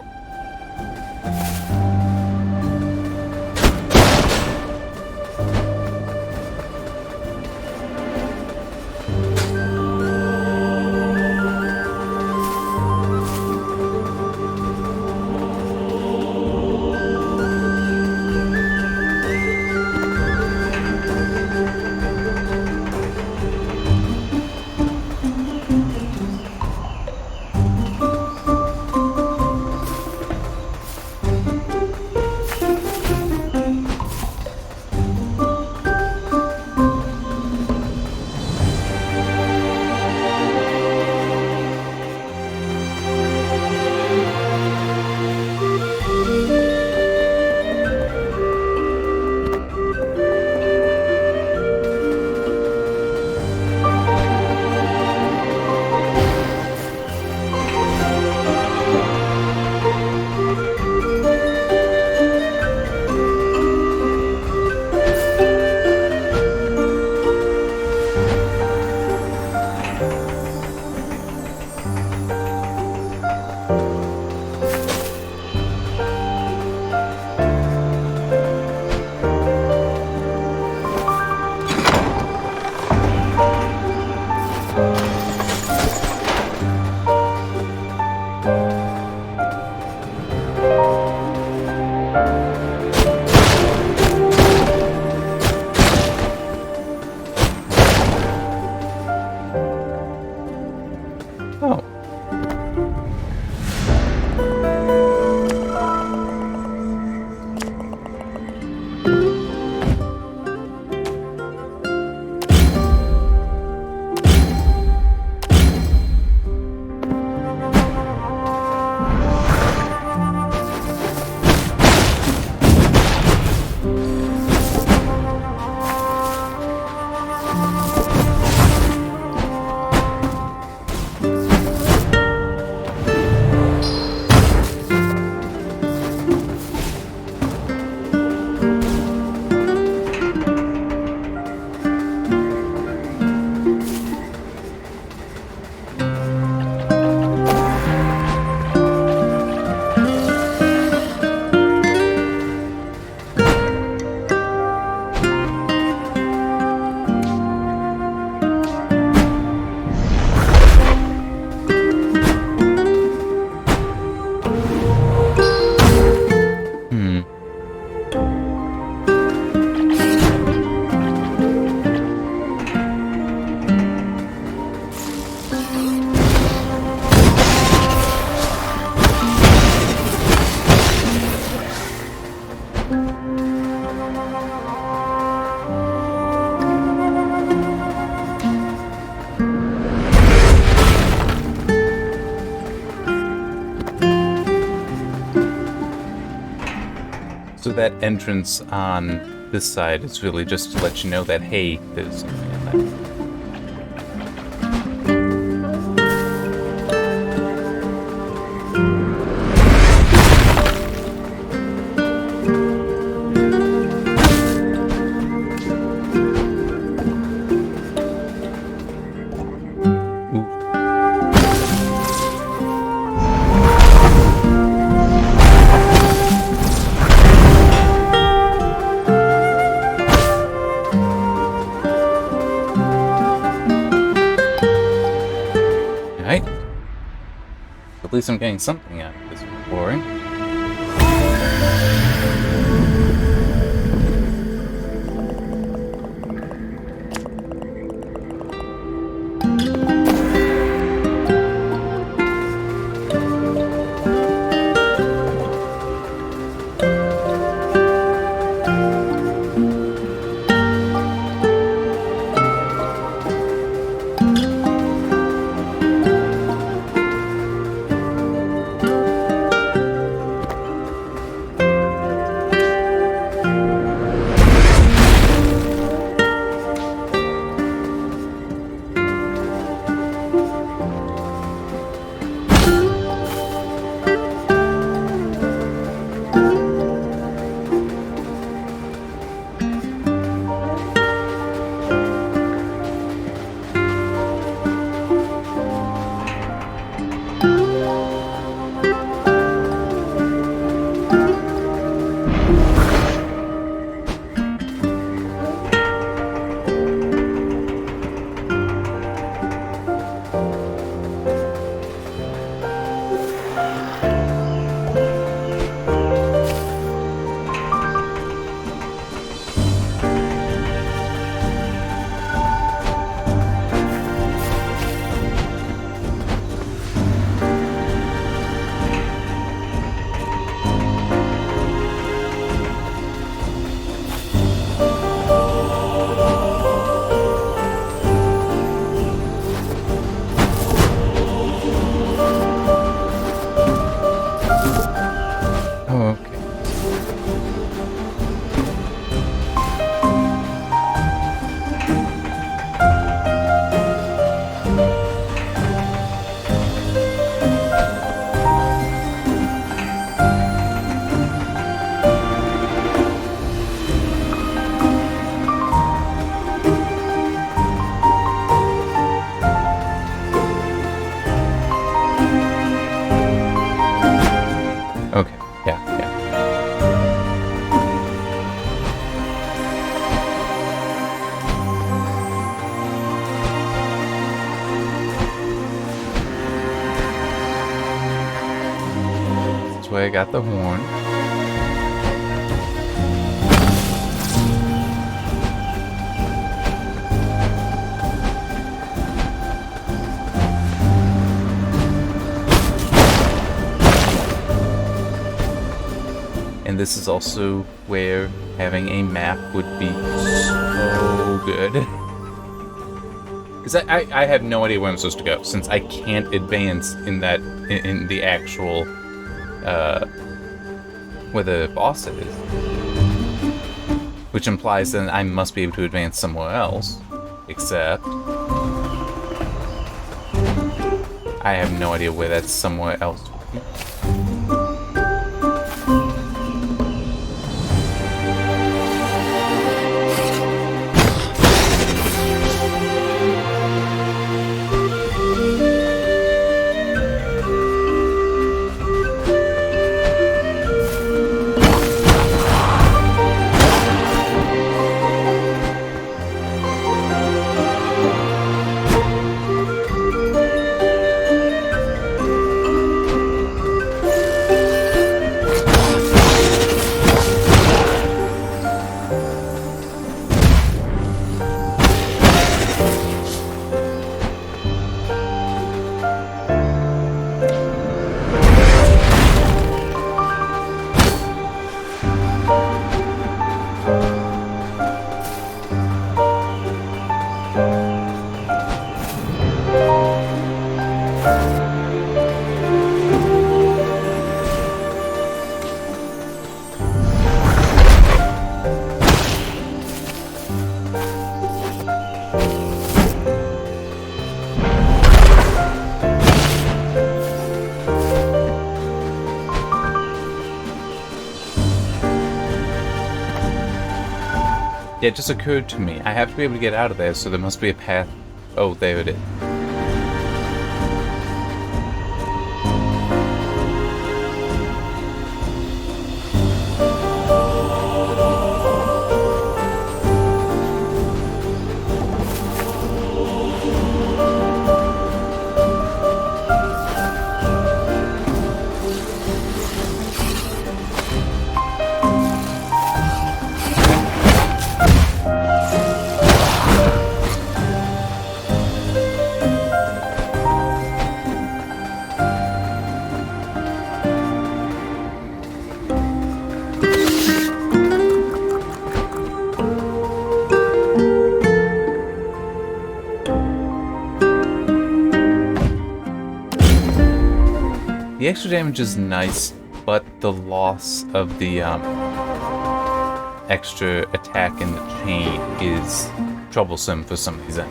[SPEAKER 1] that entrance on this side is really just to let you know that, hey, there's something in there. At least I'm getting something out of this exploring. Okay, yeah. That's why I got the horn. And this is also where having a map would be so good. Because I have no idea where I'm supposed to go, since I can't advance in the actual, where the boss is. Which implies that I must be able to advance somewhere else. Except I have no idea where that somewhere else would be. Yeah, it just occurred to me. I have to be able to get out of there, so there must be a path. Oh, there it is. The extra damage is nice, but the loss of the extra attack in the chain is troublesome for some reason.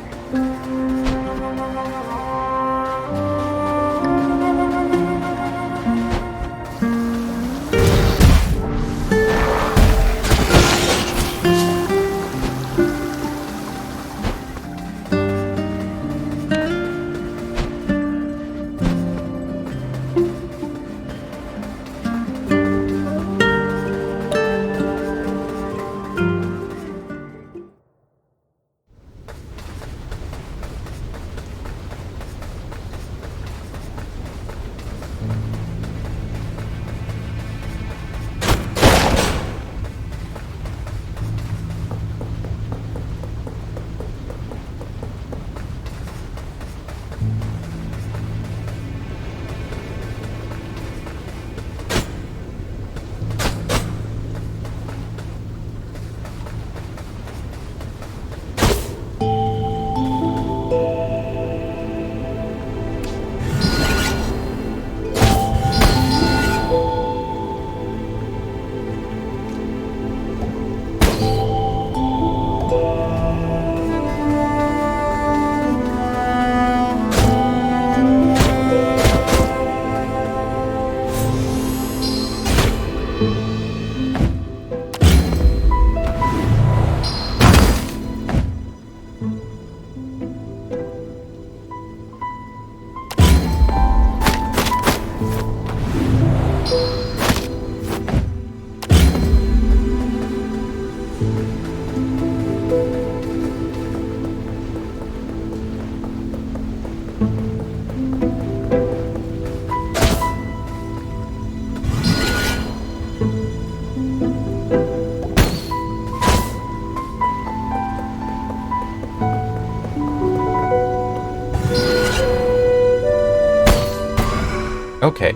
[SPEAKER 1] Okay.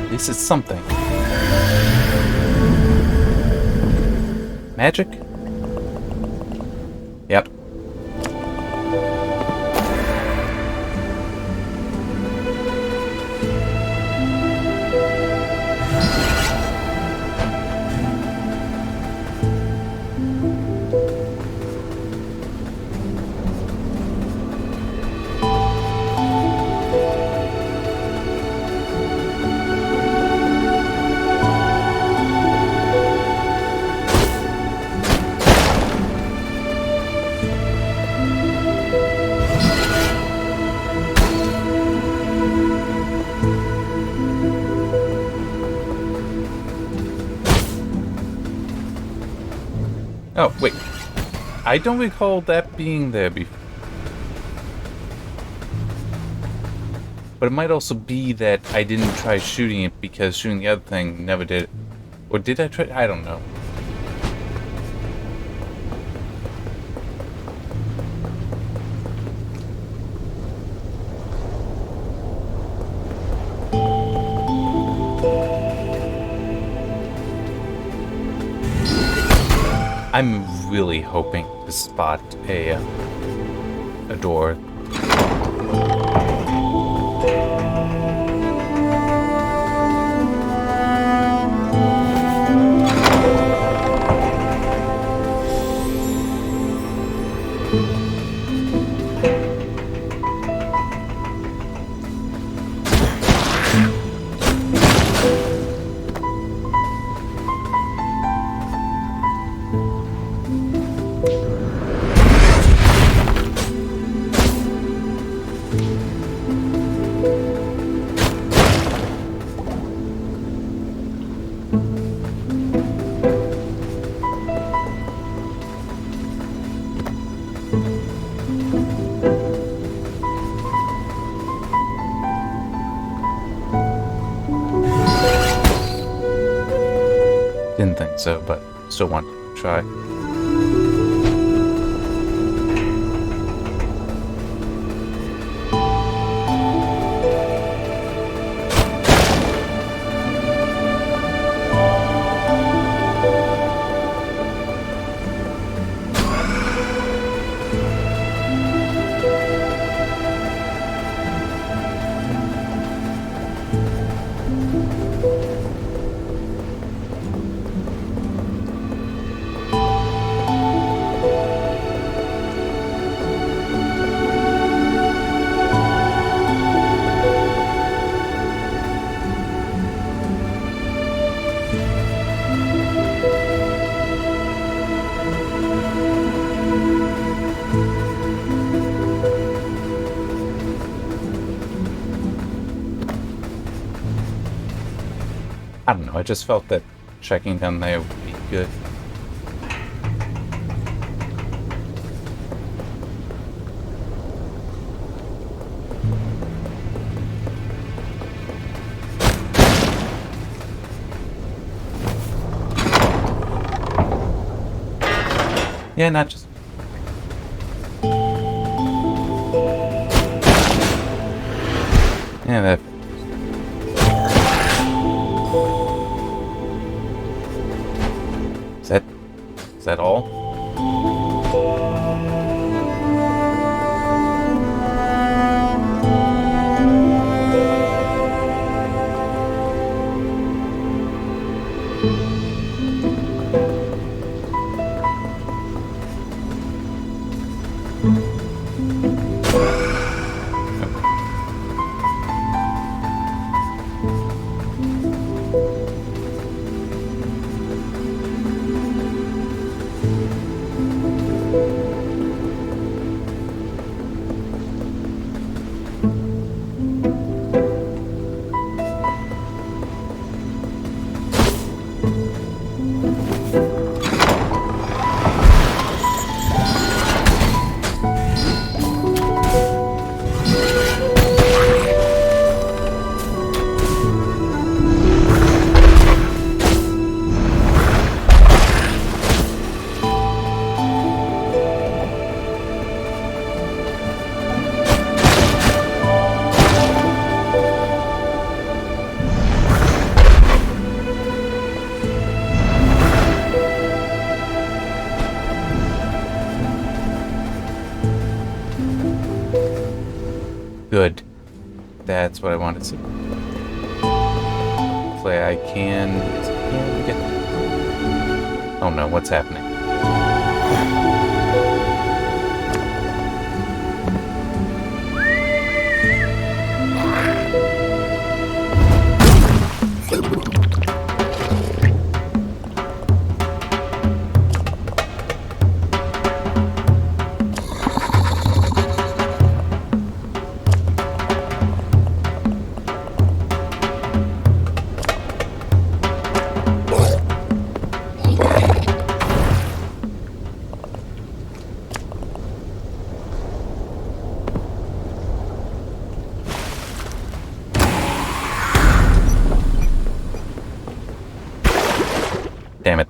[SPEAKER 1] At least it's something. Magic? Yep. Oh, wait. I don't recall that being there before. But it might also be that I didn't try shooting it because shooting the other thing never did it. Or did I try? I don't know. I'm really hoping to spot a door. so, but still want to try. I don't know, I just felt that checking down there would be good. Yeah, not just... Yeah, that... Is that all? Good. That's what I wanted to see. Hopefully I can get... Oh no, what's happening? Damn it.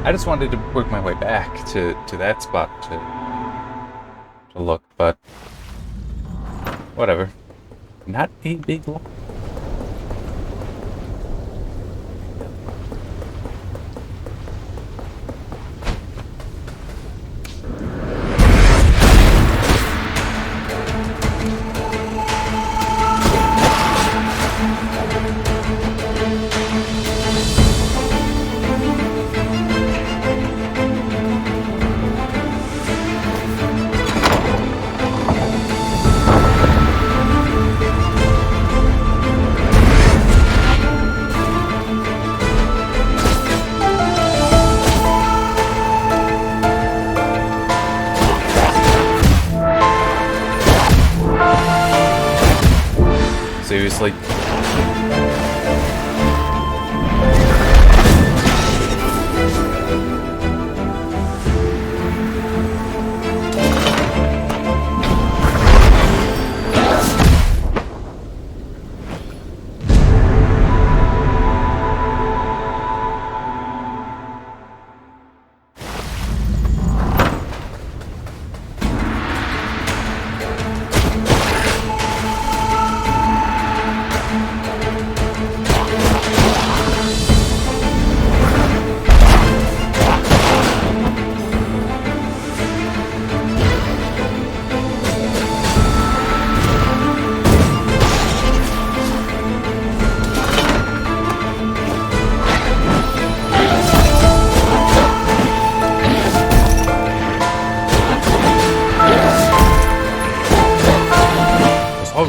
[SPEAKER 1] I just wanted to work my way back to that spot to look, but whatever. Not a big loss. Seriously?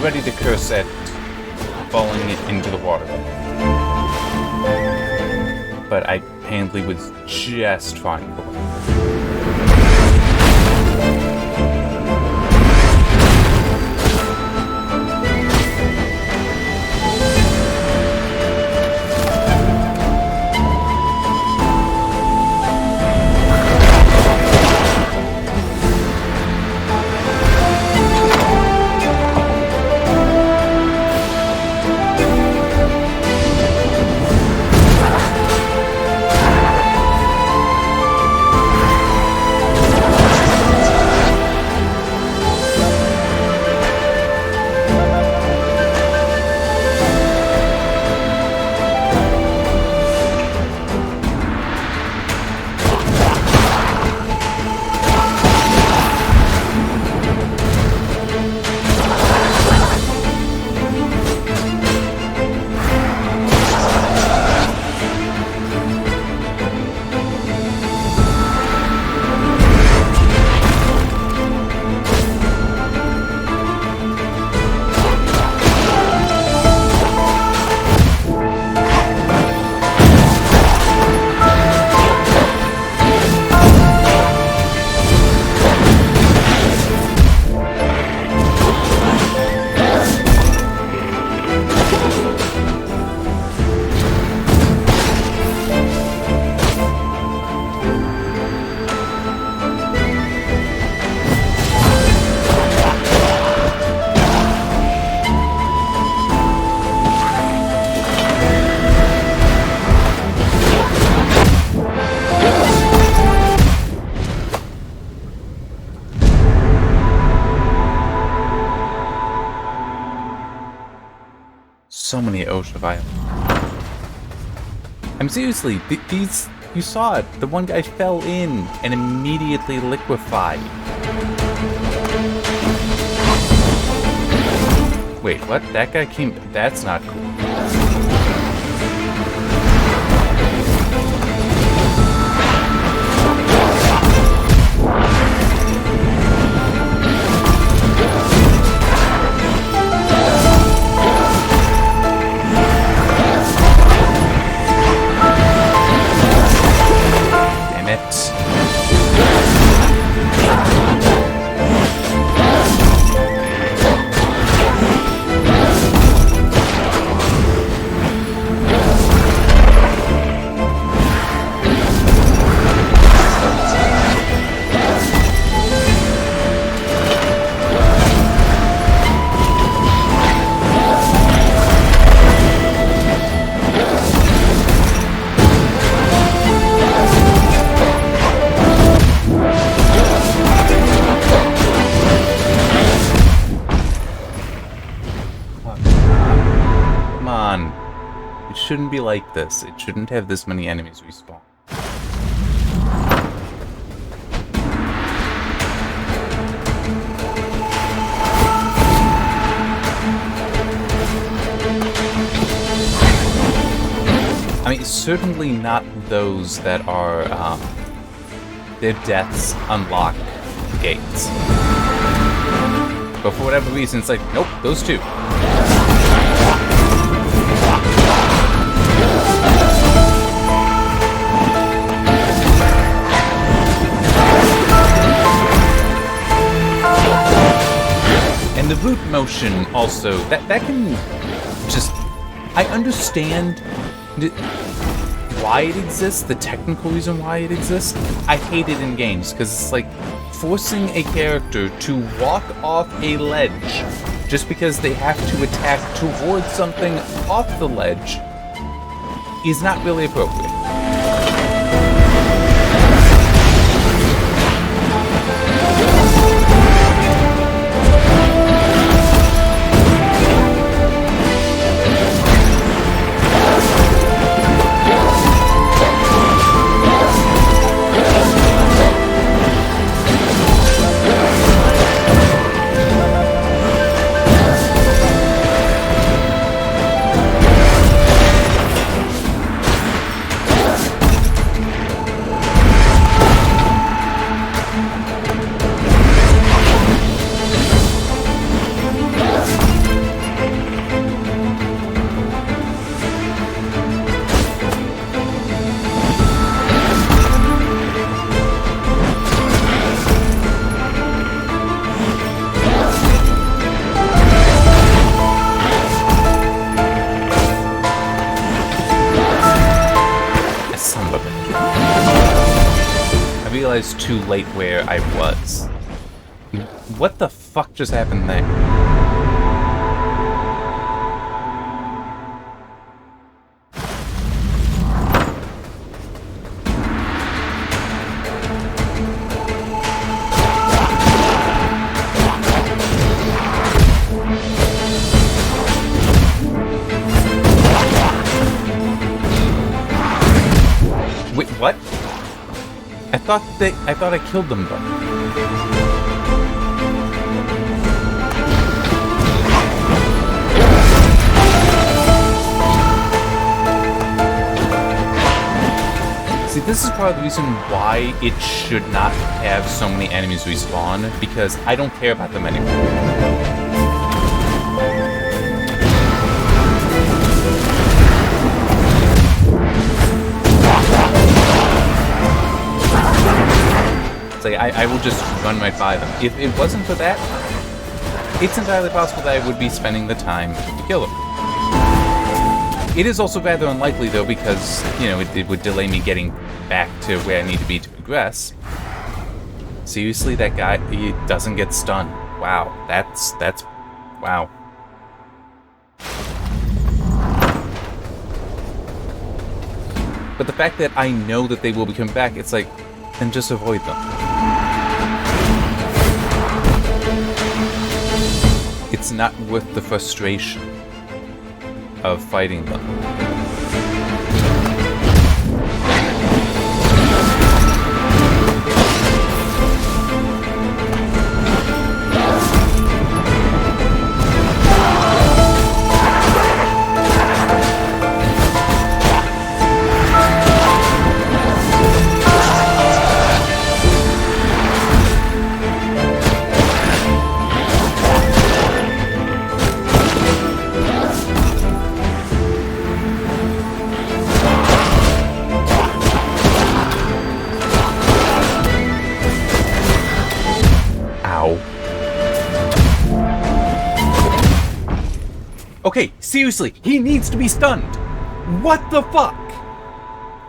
[SPEAKER 1] ready to curse at falling into the water. But I apparently was just fine below. So many OSHA violations. I'm seriously, these, you saw it. The one guy fell in and immediately liquefied. Wait, what? That guy came, that's not cool. It shouldn't be like this. It shouldn't have this many enemies respawn. I mean, certainly not those that are, their deaths unlock gates. But for whatever reason, it's like, nope, those two. And the root motion also, that can just, I understand why it exists, the technical reason why it exists. I hate it in games, because it's like forcing a character to walk off a ledge just because they have to attack towards something off the ledge is not really appropriate. realized too late where I was. What the fuck just happened there? Wait, what? I thought I killed them though. See, this is part of the reason why it should not have so many enemies respawn, because I don't care about them anymore. It's like, I will just run right by them. If it wasn't for that, it's entirely possible that I would be spending the time to kill them. It is also rather unlikely, though, because, you know, it would delay me getting back to where I need to be to progress. Seriously, that guy, he doesn't get stunned. Wow, that's, wow. But the fact that I know that they will be coming back, it's like, then just avoid them. It's not worth the frustration of fighting them. Okay, seriously, he needs to be stunned. What the fuck?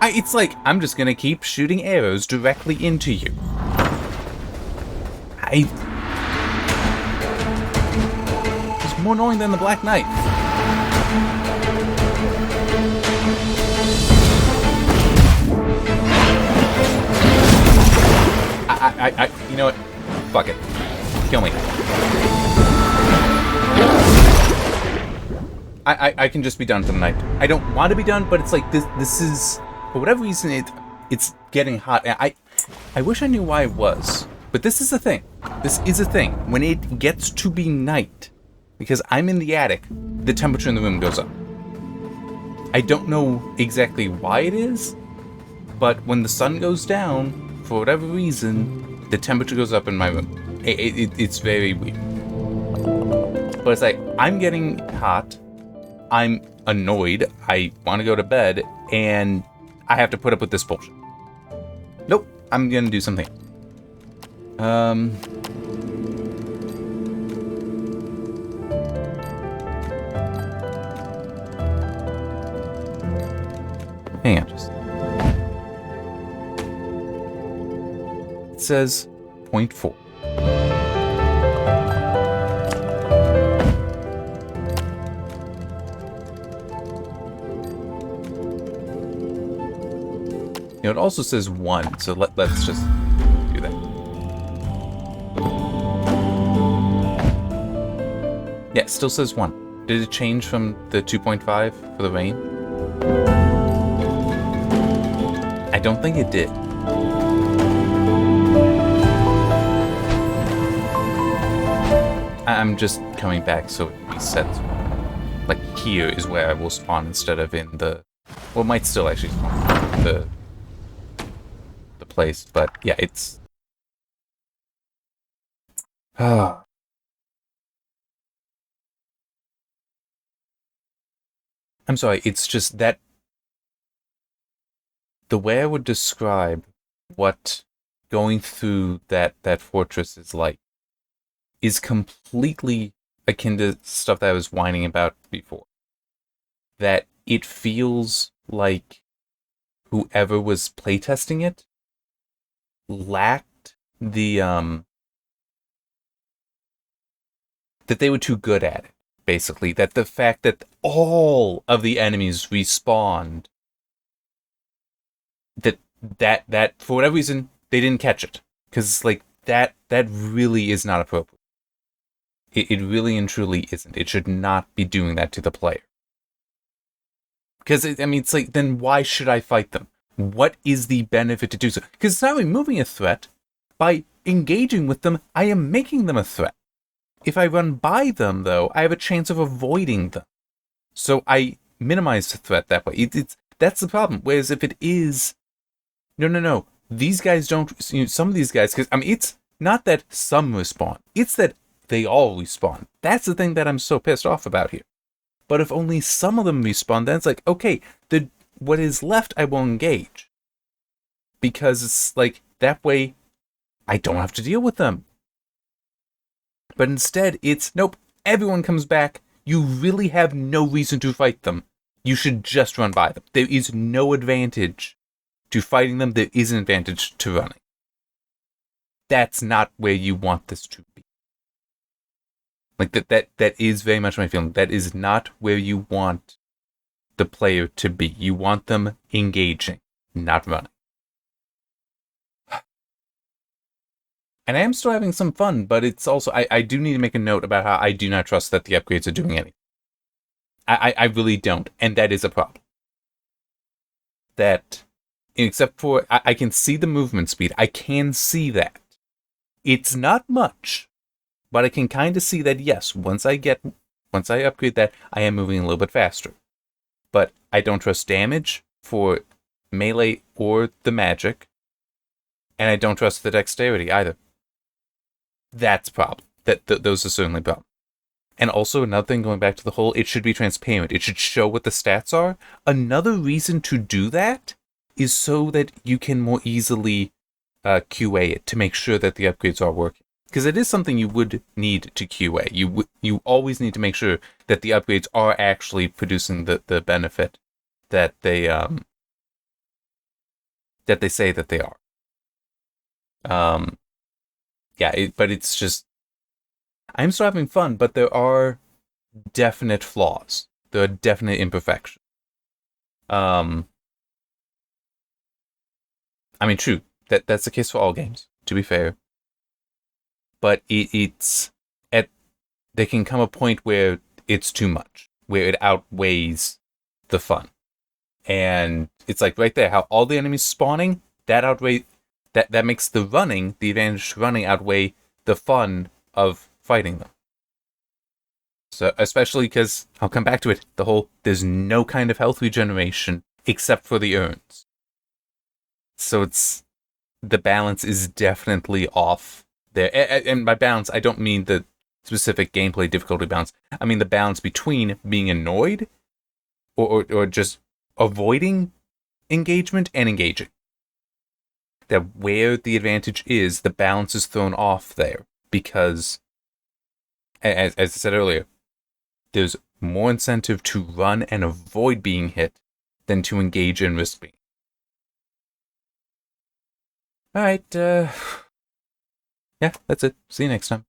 [SPEAKER 1] It's like, I'm just gonna keep shooting arrows directly into you. It's more annoying than the Black Knight. You know what? Fuck it. Kill me. I can just be done for the night. I don't want to be done, but it's like this is, for whatever reason, it's getting hot. I wish I knew why it was, but this is a thing. This is a thing. When it gets to be night, because I'm in the attic, the temperature in the room goes up. I don't know exactly why it is, but when the sun goes down, for whatever reason, the temperature goes up in my room. It's very weird. But it's like, I'm getting hot, I'm annoyed, I want to go to bed, and I have to put up with this bullshit. Nope, I'm gonna do something. Hang on, just... It says 0.4. You know, it also says 1, so let's just do that. Yeah, it still says 1. Did it change from the 2.5 for the rain? I don't think it did. I'm just coming back so it resets. Like, here is where I will spawn instead of in the... Well, it might still actually spawn in the place, but yeah, it's... I'm sorry, it's just that... The way I would describe what going through that fortress is like is completely akin to stuff that I was whining about before. That it feels like whoever was playtesting it lacked the that they were too good at it. Basically, that the fact that all of the enemies respawned, that for whatever reason they didn't catch it, because like that really is not appropriate. It really and truly isn't. It should not be doing that to the player. Because it's like, then why should I fight them? What is the benefit to do so? Because it's not removing a threat. By engaging with them, I am making them a threat. If I run by them, though, I have a chance of avoiding them. So I minimize the threat that way. That's the problem. Whereas if it is, no, these guys don't. Some of these guys, because it's not that some respawn. It's that they all respawn. That's the thing that I'm so pissed off about here. But if only some of them respawn, then it's like, okay, what is left I will engage. Because it's like, that way, I don't have to deal with them. But instead, it's, nope, everyone comes back. You really have no reason to fight them. You should just run by them. There is no advantage to fighting them. There is an advantage to running. That's not where you want this to be. Like, that is very much my feeling. That is not where you want the player to be. You want them engaging, not running. And I am still having some fun, but it's also, I do need to make a note about how I do not trust that the upgrades are doing anything. I really don't, and that is a problem. That, except for, I can see the movement speed. I can see that. It's not much, but I can kind of see that, yes, once I upgrade that, I am moving a little bit faster. But I don't trust damage for melee or the magic, and I don't trust the dexterity either. That's a problem. Those are certainly problems. And also, another thing, going back to the whole, it should be transparent. It should show what the stats are. Another reason to do that is so that you can more easily QA it to make sure that the upgrades are working. Because it is something you would need to QA. You always need to make sure that the upgrades are actually producing the benefit that they say that they are. But it's just, I'm still having fun, but there are definite flaws. There are definite imperfections. True, that's the case for all games, to be fair. But there can come a point where it's too much, where it outweighs the fun. And it's like right there, how all the enemies spawning, that makes the advantage to running outweigh the fun of fighting them. So, especially because, I'll come back to it, there's no kind of health regeneration except for the urns. So the balance is definitely off there. And by balance, I don't mean the specific gameplay difficulty balance. I mean the balance between being annoyed or just avoiding engagement and engaging. That where the advantage is, the balance is thrown off there. Because, as I said earlier, there's more incentive to run and avoid being hit than to engage and risk being. Alright, yeah, that's it. See you next time.